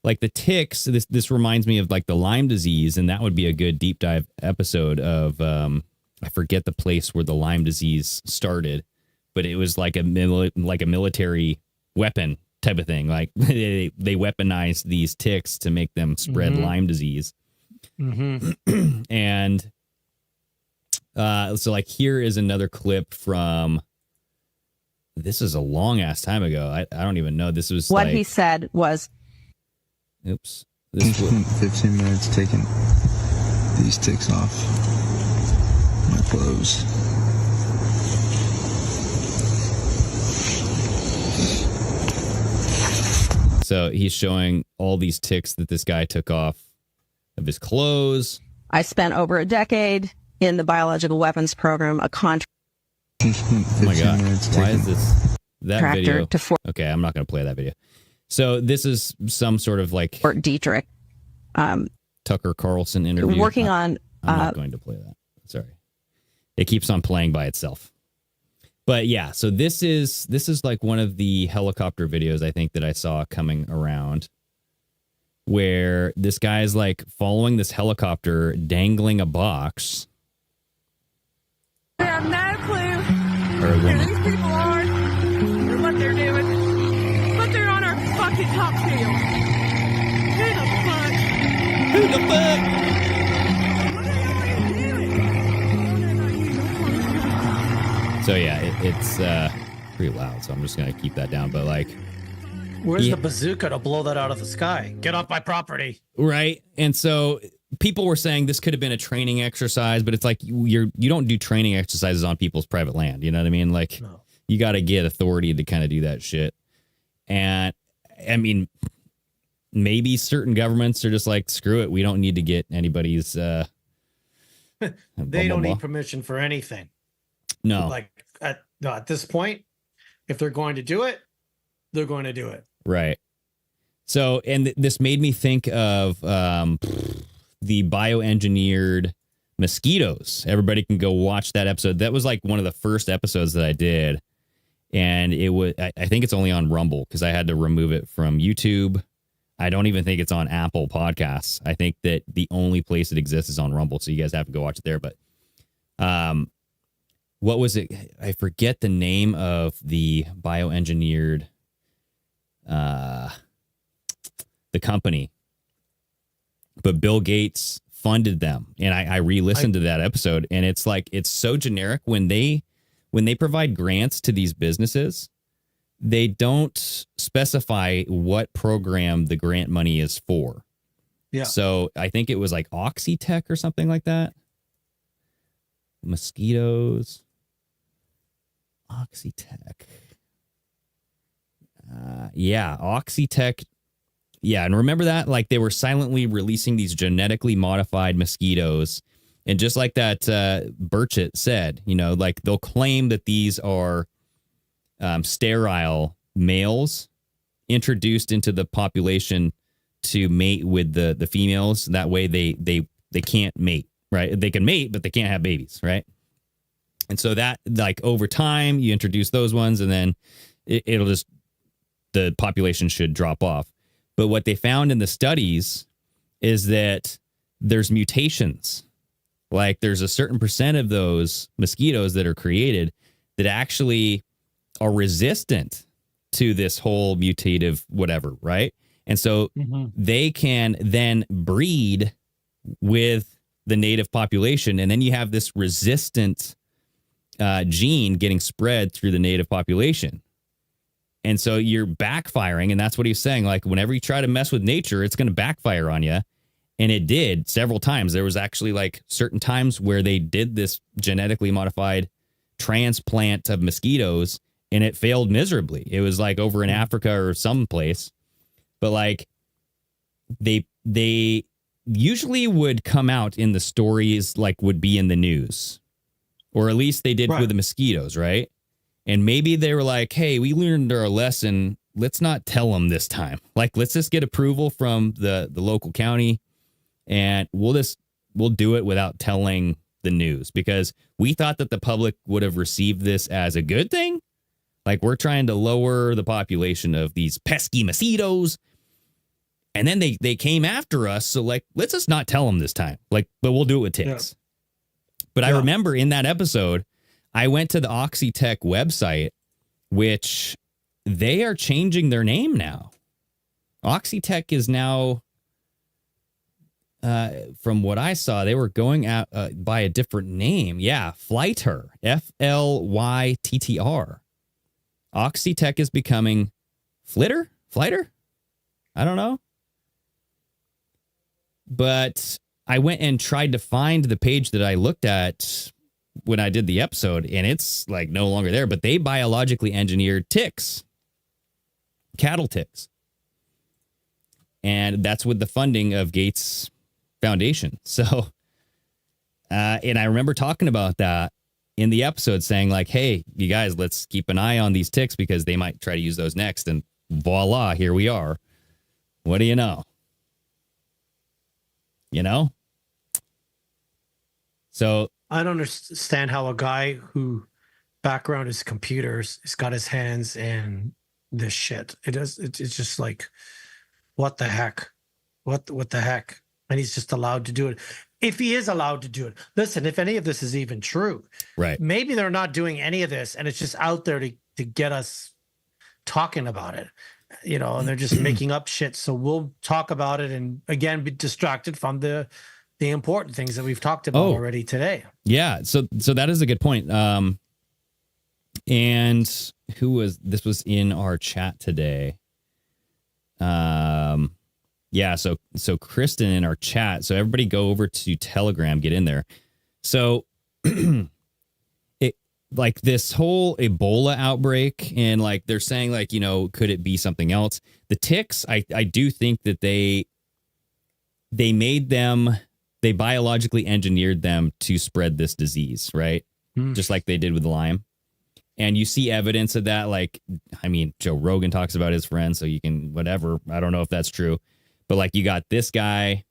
like the ticks, this reminds me of like the Lyme disease, and that would be a good deep dive episode of I forget the place where the Lyme disease started, but it was like a military weapon type of thing. Like they weaponized these ticks to make them spread Lyme disease. Mm-hmm. And so like here is another clip from, this is a long ass time ago. I don't even know. This was what he said was, oops. This 15 minutes taking these ticks off my clothes. So he's showing all these ticks that this guy took off of his clothes. I spent over a decade in the biological weapons program, a contract. Oh my God. Why is this? That video. To okay, I'm not going to play that video. So this is some sort of like Fort Detrick. Tucker Carlson interview. Working on. I'm not going to play that. Sorry. It keeps on playing by itself. But yeah, so this is like one of the helicopter videos I think that I saw coming around where this guy is like following this helicopter dangling a box. I have no clue who these people are or what they're doing, but they're on our fucking top field. Who the fuck? So yeah, it's pretty loud, so I'm just gonna keep that down. But like, where's the bazooka to blow that out of the sky? Get off my property, right? And so people were saying this could have been a training exercise, but it's like you don't do training exercises on people's private land. You know what I mean? Like, you got to get authority to kind of do that shit. And I mean, maybe certain governments are just like, screw it, we don't need to get anybody's. They don't need permission for anything. No. Like at this point, if they're going to do it, they're going to do it. Right. So, and this made me think of the bioengineered mosquitoes. Everybody can go watch that episode. That was like one of the first episodes that I did. And it was, I think it's only on Rumble because I had to remove it from YouTube. I don't even think it's on Apple Podcasts. I think that the only place it exists is on Rumble. So you guys have to go watch it there. But what was it? I forget the name of the bioengineered, the company. But Bill Gates funded them. And I re-listened to that episode. And it's like, it's so generic when they provide grants to these businesses, they don't specify what program the grant money is for. Yeah. So I think it was like Oxytech or something like that. Mosquitoes. Oxytech. Yeah, Oxytech. Yeah, and remember that? Like they were silently releasing these genetically modified mosquitoes. And just like that Burchett said, you know, like they'll claim that these are sterile males introduced into the population to mate with the females. That way they can't mate, right? They can mate, but they can't have babies, right? And so that, like, over time, you introduce those ones, and then it'll just, the population should drop off. But what they found in the studies is that there's mutations. Like there's a certain percent of those mosquitoes that are created that actually are resistant to this whole mutative whatever, right? And so they can then breed with the native population, and then you have this resistant gene getting spread through the native population. And so you're backfiring, and that's what he's saying. Like whenever you try to mess with nature, it's going to backfire on you. And it did several times. There was actually like certain times where they did this genetically modified transplant of mosquitoes and it failed miserably. It was like over in Africa or someplace. But like they usually would come out in the stories, like would be in the news, or at least they did with the mosquitoes. Right. And maybe they were like, hey, we learned our lesson. Let's not tell them this time. Like, let's just get approval from the local county. And we'll do it without telling the news, because we thought that the public would have received this as a good thing. Like we're trying to lower the population of these pesky mosquitoes. And then they came after us. So like, let's just not tell them this time. Like, but we'll do it with ticks. Yeah. But I remember in that episode, I went to the Oxytech website, which they are changing their name now. Oxytech is now... from what I saw, they were going out by a different name. Yeah, Flytter, Flyttr. Oxytech is becoming Flitter? I don't know. But I went and tried to find the page that I looked at when I did the episode, and it's like no longer there. But they biologically engineered ticks, cattle ticks. And that's with the funding of Gates Foundation. So, and I remember talking about that in the episode, saying like, hey, you guys, let's keep an eye on these ticks because they might try to use those next. And voila, here we are. What do you know? You know? So I don't understand how a guy who background is computers has got his hands in this shit. It's just like, what the heck? What the heck? And he's just allowed to do it. If he is allowed to do it. Listen, if any of this is even true, right? Maybe they're not doing any of this, and it's just out there to get us talking about it, you know, and they're just making up shit. So we'll talk about it and again be distracted from the important things that we've talked about already today. Yeah, so that is a good point. And this was in our chat today. Yeah, so Kristen in our chat. So everybody go over to Telegram, get in there. So it like this whole Ebola outbreak, and like they're saying like, you know, could it be something else? The ticks, I do think that they made them, they biologically engineered them to spread this disease, right? Just like they did with Lyme. And you see evidence of that. Like, I mean, Joe Rogan talks about his friend, so you can, whatever. I don't know if that's true. But like you got this guy.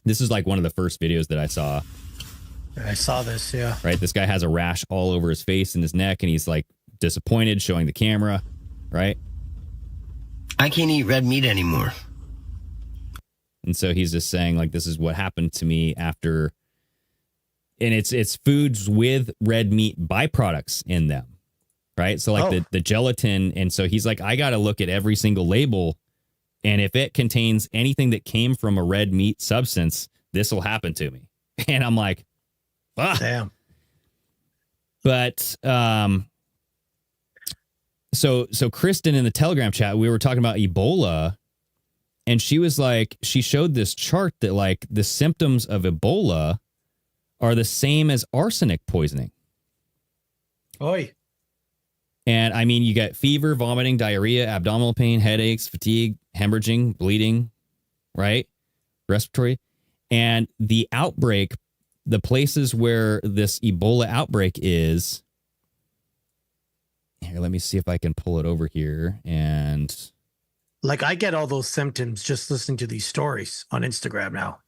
This is like one of the first videos that I saw. I saw this, yeah. Right. This guy has a rash all over his face and his neck, and he's like disappointed, showing the camera, right? I can't eat red meat anymore. And so he's just saying, like, this is what happened to me after. And it's foods with red meat byproducts in them, right? So like the gelatin. And so he's like, I got to look at every single label. And if it contains anything that came from a red meat substance, this will happen to me. And I'm like, damn. But so Kristen in the Telegram chat, we were talking about Ebola, and she was like, she showed this chart that like the symptoms of Ebola are the same as arsenic poisoning. Oi. And I mean, you got fever, vomiting, diarrhea, abdominal pain, headaches, fatigue, hemorrhaging, bleeding, right? Respiratory. And the outbreak, the places where this Ebola outbreak is, here, let me see if I can pull it over here. And like, I get all those symptoms just listening to these stories on Instagram now.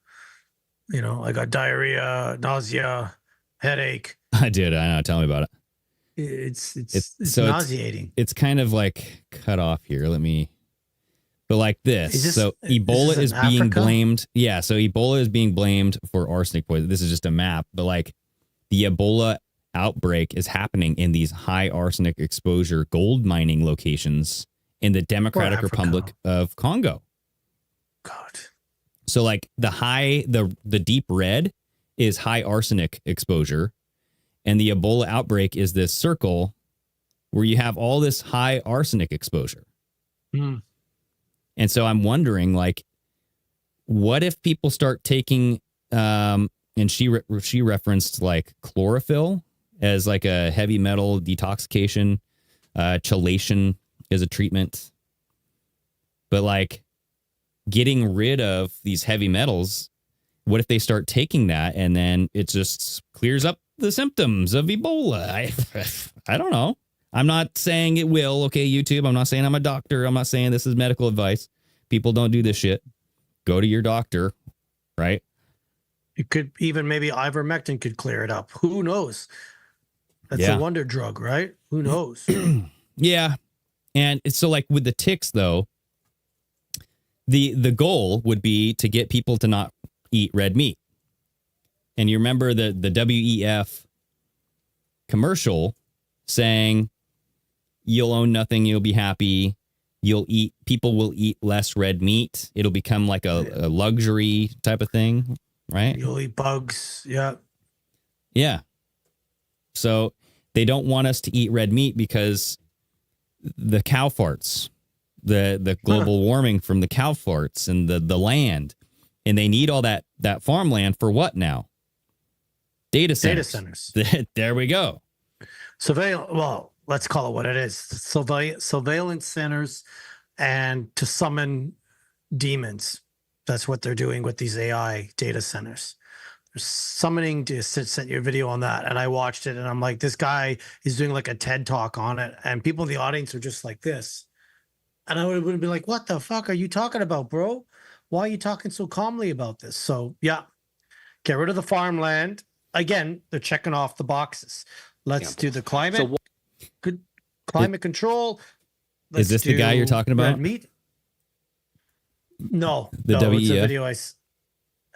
You know, I got diarrhea, nausea, headache. I did. I know. Tell me about it. It's so nauseating. It's kind of like cut off here. But like this. So Ebola is being Africa? blamed. Yeah. So Ebola is being blamed for arsenic poisoning. This is just a map, but like the Ebola outbreak is happening in these high arsenic exposure gold mining locations in the Democratic Republic of Congo. God. So like the deep red is high arsenic exposure. And the Ebola outbreak is this circle where you have all this high arsenic exposure. Mm. And so I'm wondering, like, what if people start taking, and she referenced like chlorophyll as like a heavy metal detoxification, chelation is a treatment. But like getting rid of these heavy metals, what if they start taking that and then it just clears up the symptoms of Ebola? I don't know. I'm not saying it will. Okay, YouTube. I'm not saying I'm a doctor. I'm not saying this is medical advice. People don't do this shit. Go to your doctor, right? It could even maybe ivermectin could clear it up. Who knows? That's a wonder drug, right? Who knows? Yeah. And so like with the ticks though, the goal would be to get people to not eat red meat. And you remember the WEF commercial saying you'll own nothing, you'll be happy, people will eat less red meat. It'll become like a luxury type of thing, right? You'll eat bugs. Yeah. Yeah. So they don't want us to eat red meat because the cow farts, the global warming from the cow farts and the land, and they need all that farmland for what now? Data centers. There we go. Well, let's call it what it is. Surveillance centers and to summon demons. That's what they're doing with these AI data centers. They're summoning, to sent your video on that. And I watched it and I'm like, this guy is doing like a TED talk on it. And people in the audience are just like this. And I would be like, what the fuck are you talking about, bro? Why are you talking so calmly about this? So yeah, get rid of the farmland. Again, they're checking off the boxes. Let's do the climate. Good climate control. Is this the guy you're talking about? Red meat? No, the WEF? It's a video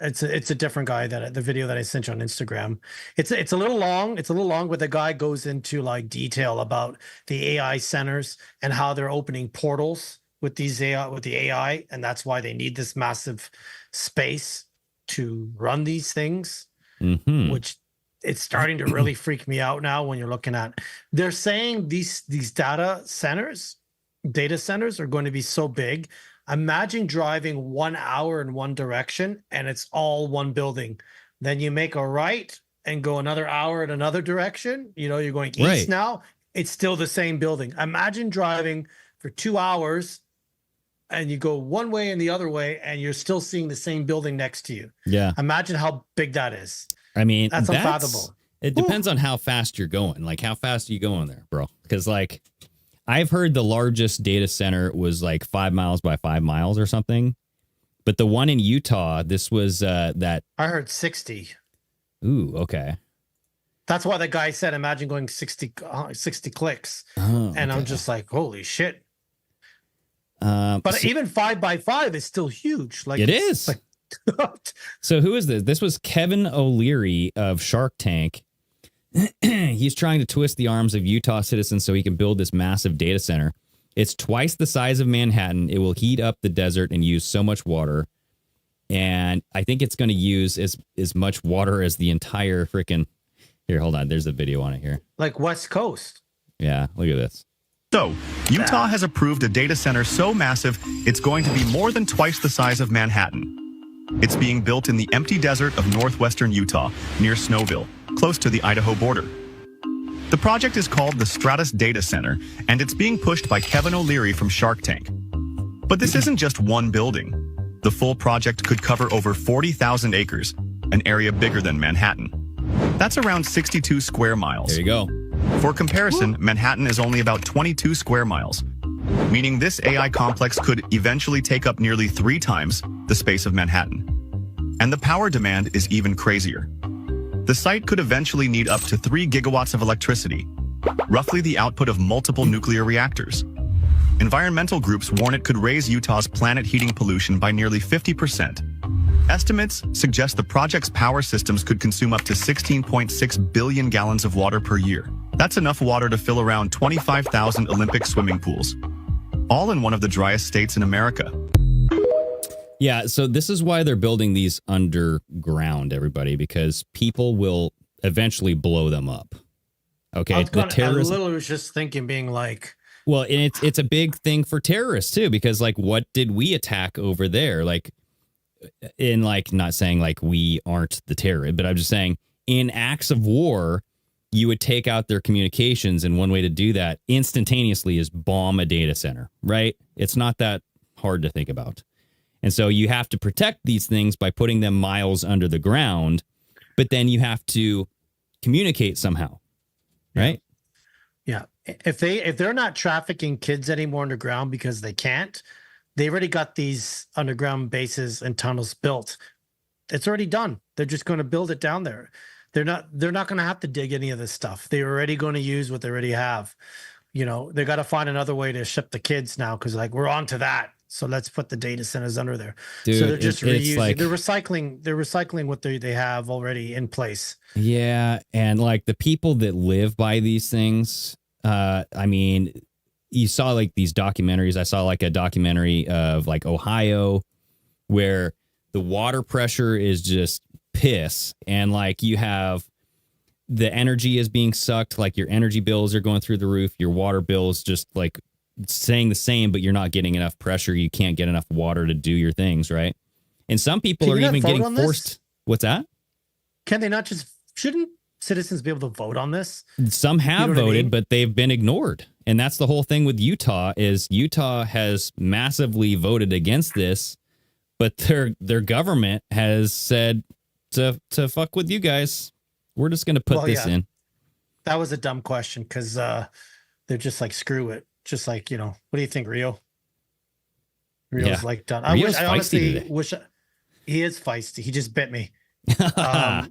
it's a different guy the video that I sent you on Instagram. It's a little long. It's a little long, but the guy goes into like detail about the AI centers and how they're opening portals with the AI, and that's why they need this massive space to run these things. Mm-hmm. Which it's starting to really freak me out now when you're looking at. They're saying these data centers are going to be so big. Imagine driving 1 hour in one direction and it's all one building. Then you make a right and go another hour in another direction. You know, you're going east now. It's still the same building. Imagine driving for 2 hours and you go one way and the other way and you're still seeing the same building next to you. Yeah. Imagine how big that is. I mean, that's unfathomable. It depends on how fast you're going. Like, how fast are you going there, bro? Because, like, I've heard the largest data center was like 5 miles by 5 miles or something. But the one in Utah, this was that. I heard 60. Ooh, okay. That's why the guy said, imagine going 60 clicks. And I'm just like, holy shit. But even 5x5 is still huge. Like it is. Like, so who is this? This was Kevin O'Leary of Shark Tank. He's trying to twist the arms of Utah citizens so he can build this massive data center. It's twice the size of Manhattan. It will heat up the desert and use so much water. And I think it's going to use as much water as the entire freaking... Here, hold on. There's a video on it here. Like West Coast. Yeah, look at this. So, Utah has approved a data center so massive, it's going to be more than twice the size of Manhattan. It's being built in the empty desert of northwestern Utah, near Snowville, close to the Idaho border. The project is called the Stratus Data Center, and it's being pushed by Kevin O'Leary from Shark Tank. But this isn't just one building. The full project could cover over 40,000 acres, an area bigger than Manhattan. That's around 62 square miles. There you go. For comparison, Manhattan is only about 22 square miles, meaning this AI complex could eventually take up nearly 3 times the space of Manhattan. And the power demand is even crazier. The site could eventually need up to 3 gigawatts of electricity, roughly the output of multiple nuclear reactors. Environmental groups warn it could raise Utah's planet heating pollution by nearly 50%. Estimates suggest the project's power systems could consume up to 16.6 billion gallons of water per year. That's enough water to fill around 25,000 Olympic swimming pools, all in one of the driest states in America. Yeah, so this is why they're building these underground, everybody, because people will eventually blow them up. Okay, I literally was just thinking, being like... Well, and it's a big thing for terrorists, too, because, like, what did we attack over there? Like, in, like, not saying, like, we aren't the terrorist, but I'm just saying, in acts of war, you would take out their communications, and one way to do that instantaneously is bomb a data center, right? It's not that hard to think about. And so you have to protect these things by putting them miles under the ground, but then you have to communicate somehow, right? Yeah. If they're not trafficking kids anymore underground because they can't, they already got these underground bases and tunnels built. It's already done. They're just going to build it down there. They're not going to have to dig any of this stuff. They're already going to use what they already have. You know, they got to find another way to ship the kids now, because like we're on to that. So let's put the data centers under there. Dude, so they're just reusing. Like, they're recycling what they have already in place. Yeah, and like the people that live by these things, I mean, you saw like these documentaries. I saw like a documentary of like Ohio where the water pressure is just piss, and like you have the energy is being sucked, like your energy bills are going through the roof, your water bills just like staying the same, but you're not getting enough pressure. You can't get enough water to do your things, right? And some people are even getting forced. What's that? Can they not just, shouldn't citizens be able to vote on this? Some have voted, but they've been ignored. And that's the whole thing with Utah, is Utah has massively voted against this, but their government has said to fuck with you guys. We're just going to put this in. That was a dumb question, because they're just like, screw it. Just like, you know, what do you think, Rio? Rio's like done. I honestly wish he is feisty. He just bit me. Because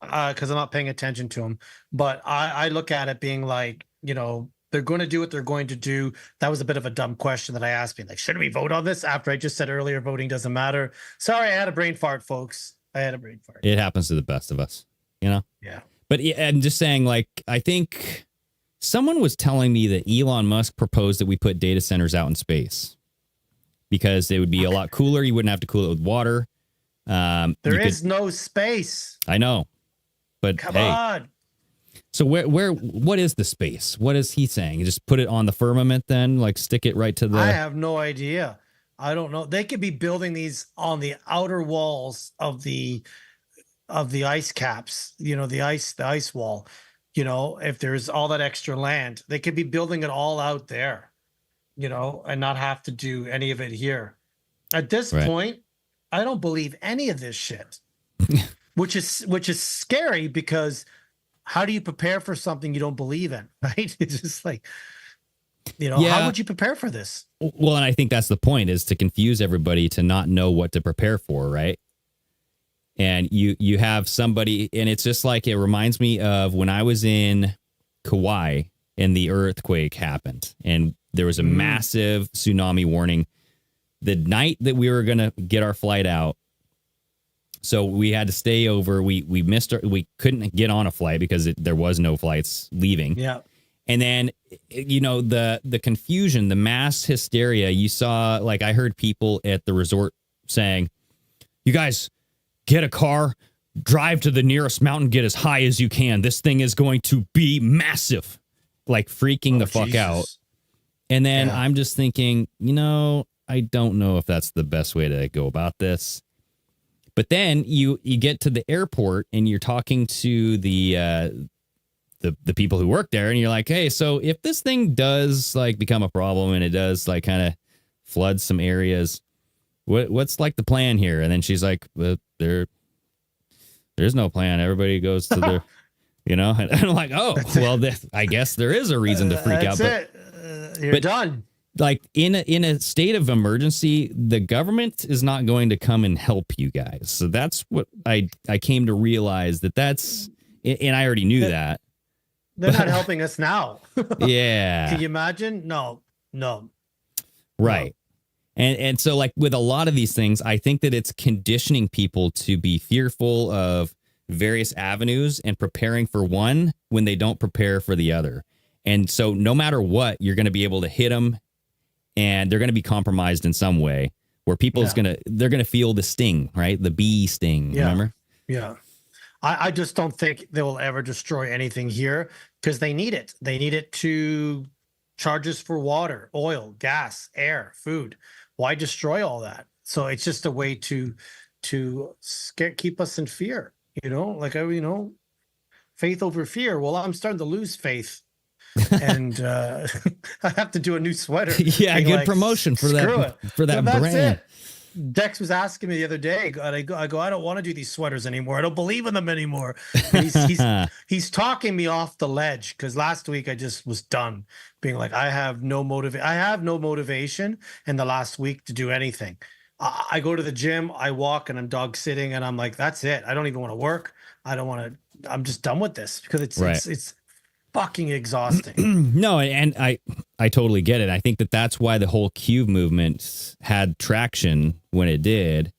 I'm not paying attention to him. But I look at it being like, you know, they're going to do what they're going to do. That was a bit of a dumb question that I asked me. Like, should we vote on this? After I just said earlier, voting doesn't matter. Sorry, I had a brain fart, folks. I had a brain fart. It happens to the best of us, you know? Yeah. But I'm just saying, like, I think someone was telling me that Elon Musk proposed that we put data centers out in space because it would be a lot cooler. You wouldn't have to cool it with water. There is no space. I know. But come on. So what is the space? What is he saying? You just put it on the firmament then? Like stick it right to the... I have no idea. I don't know. They could be building these on the outer walls of the ice caps, you know, the ice wall. You know, if there's all that extra land, they could be building it all out there, you know, and not have to do any of it here. At this point, I don't believe any of this shit, which is scary, because how do you prepare for something you don't believe in, right? It's just like, you know, how would you prepare for this? Well, and I think that's the point, is to confuse everybody to not know what to prepare for, right? And you have somebody, and it's just like, it reminds me of when I was in Kauai and the earthquake happened, and there was a massive tsunami warning the night that we were going to get our flight out. So we had to stay over. We we couldn't get on a flight because there was no flights leaving. Yeah. And then, the confusion, the mass hysteria, you saw, like, I heard people at the resort saying, you guys get a car, drive to the nearest mountain, get as high as you can. This thing is going to be massive, like freaking the fuck out. And then I'm just thinking, I don't know if that's the best way to go about this. But then you get to the airport and you're talking to the people who work there, and you're like, hey, so if this thing does like become a problem and it does like kind of flood some areas, what's like the plan here? And then she's like, well, there's no plan. Everybody goes to their, and I'm like, oh, well, I guess there is a reason to freak out. But you're done. Like in a state of emergency, the government is not going to come and help you guys. So that's what I came to realize that's, and I already knew that. They're not helping us now. Yeah. Can you imagine? No. Right. And so, like, with a lot of these things, I think that it's conditioning people to be fearful of various avenues and preparing for one when they don't prepare for the other. And so no matter what, you're going to be able to hit them, and they're going to be compromised in some way where they're going to feel the sting, right? The bee sting, remember? Yeah. I just don't think they will ever destroy anything here because they need it. They need it to charge us for water, oil, gas, air, food. Why destroy all that? So it's just a way to keep us in fear, faith over fear. Well, I'm starting to lose faith. And I have to do a new sweater. Yeah, good promotion for that brand. It. Dex was asking me the other day, I go, I don't want to do these sweaters anymore. I don't believe in them anymore. He's talking me off the ledge because last week I just was done being like, I have no motivation in the last week to do anything. I go to the gym, I walk, and I'm dog sitting, and I'm like, that's it. I don't even want to work. I don't want to. I'm just done with this because it's fucking exhausting. No, and I totally get it. I think that's why the whole Cube movement had traction when it did.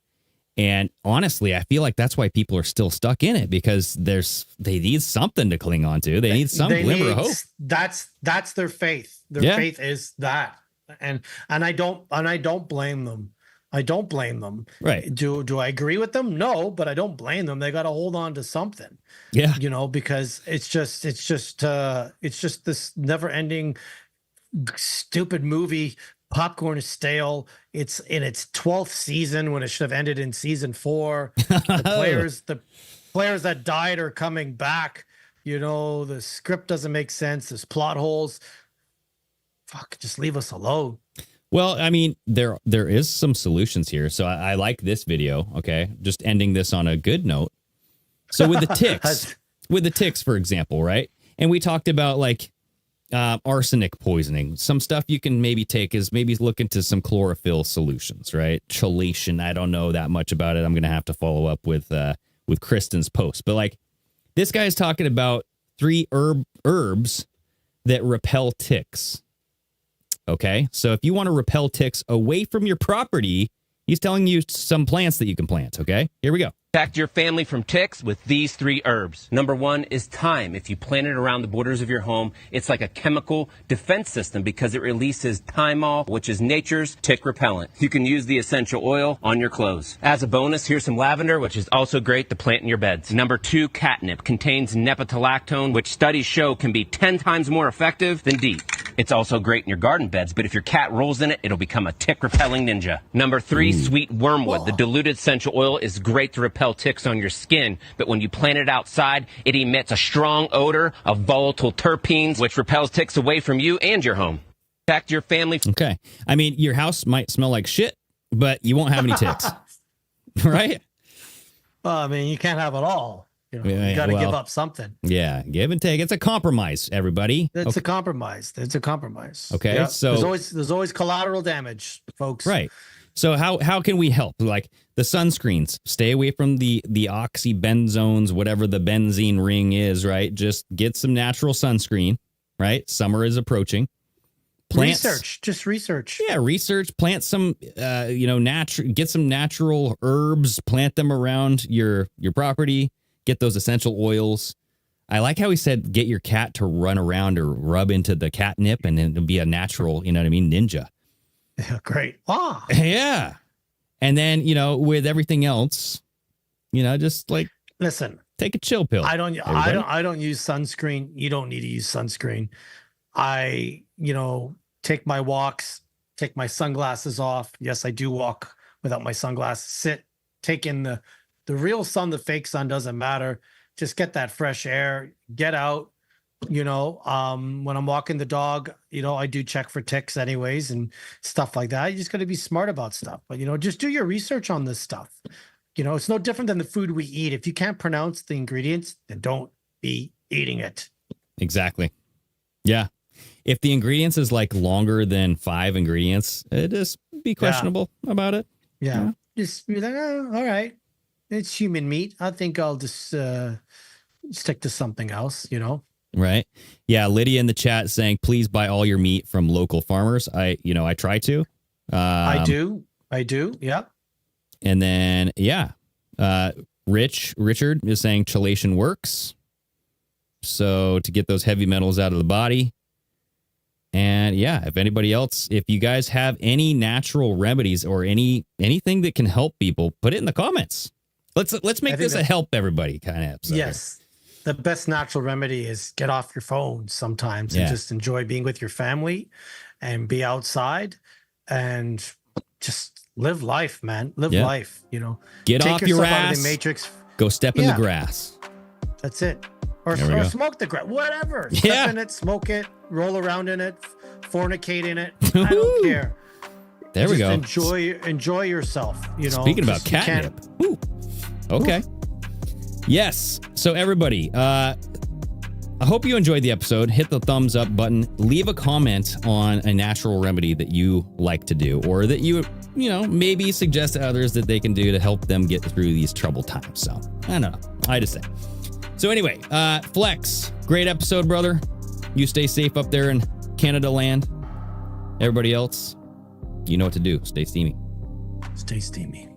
And honestly, I feel like that's why people are still stuck in it because they need something to cling on to. They need some glimmer of hope. That's their faith. Their faith is that. And I don't blame them. I don't blame them. Right. Do I agree with them? No, but I don't blame them. They got to hold on to something. Yeah. Because it's just this never-ending stupid movie. Popcorn is stale. It's in its 12th season when it should have ended in season 4. The players that died are coming back. The script doesn't make sense. There's plot holes. Fuck, just leave us alone. Well, I mean, there is some solutions here. So I like this video. Okay. Just ending this on a good note. So with the ticks, for example, right? And we talked about like arsenic poisoning. Some stuff you can maybe take is maybe look into some chlorophyll solutions, right? Chelation. I don't know that much about it. I'm going to have to follow up with Kristen's post. But like this guy's talking about 3 herbs that repel ticks. Okay, so if you want to repel ticks away from your property, he's telling you some plants that you can plant. Okay, here we go. Protect your family from ticks with these 3 herbs. Number 1 is thyme. If you plant it around the borders of your home, it's like a chemical defense system because it releases thymol, which is nature's tick repellent. You can use the essential oil on your clothes. As a bonus, here's some lavender, which is also great to plant in your beds. Number 2, catnip. Contains nepetalactone, which studies show can be 10 times more effective than DEET. It's also great in your garden beds, but if your cat rolls in it, it'll become a tick-repelling ninja. Number 3, sweet wormwood. The diluted essential oil is great to repel ticks on your skin, but when you plant it outside, it emits a strong odor of volatile terpenes, which repels ticks away from you and your home. Protect your family. Okay. I mean, your house might smell like shit, but you won't have any ticks. Right? Well, I mean, you can't have it all. You got to give up something. Yeah, give and take. It's a compromise, everybody. It's a compromise. Okay, yeah. So there's always collateral damage, folks. Right. So how can we help? Like the sunscreens, stay away from the oxybenzones, whatever the benzene ring is, right? Just get some natural sunscreen, right? Summer is approaching. Just research. Yeah, research. Plant some, get some natural herbs. Plant them around your property. Get those essential oils. I like how he said, get your cat to run around or rub into the catnip, and it'll be a natural, you know what I mean, ninja. Yeah, great. Ah, yeah. And then with everything else, just like listen, take a chill pill. I don't use sunscreen. You don't need to use sunscreen. I take my walks, take my sunglasses off. Yes, I do walk without my sunglasses. Take in the real sun. The fake sun doesn't matter. Just get that fresh air. Get out. When I'm walking the dog, I do check for ticks anyways and stuff like that. You just got to be smart about stuff. But, just do your research on this stuff. It's no different than the food we eat. If you can't pronounce the ingredients, then don't be eating it. Exactly. Yeah. If the ingredients is like longer than 5 ingredients, just be questionable about it. Yeah. Just be like, oh, all right. It's human meat. I think I'll just stick to something else, Right. Yeah. Lydia in the chat saying, please buy all your meat from local farmers. I try to. I do. Yeah. And then, Richard is saying chelation works. So to get those heavy metals out of the body. And if anybody else, if you guys have any natural remedies or anything that can help people, put it in the comments. Let's make this a help everybody kind of episode. Yes. The best natural remedy is get off your phone sometimes and just enjoy being with your family and be outside and just live life, man. Live life, Get Take off your yourself out ass. of the matrix. Go step in the grass. That's it. Or There we go. smoke the grass. Whatever. Step in it, smoke it, roll around in it, fornicate in it. I don't care. There we Just go. Enjoy yourself. Speaking about catnip. Ooh. Okay. Yes. So everybody, I hope you enjoyed the episode. Hit the thumbs up button. Leave a comment on a natural remedy that you like to do, or that you maybe suggest to others that they can do to help them get through these troubled times. So I don't know. I just say. So anyway, Flex, great episode, brother. You stay safe up there in Canada land. Everybody else, you know what to do. Stay steamy. Stay steamy.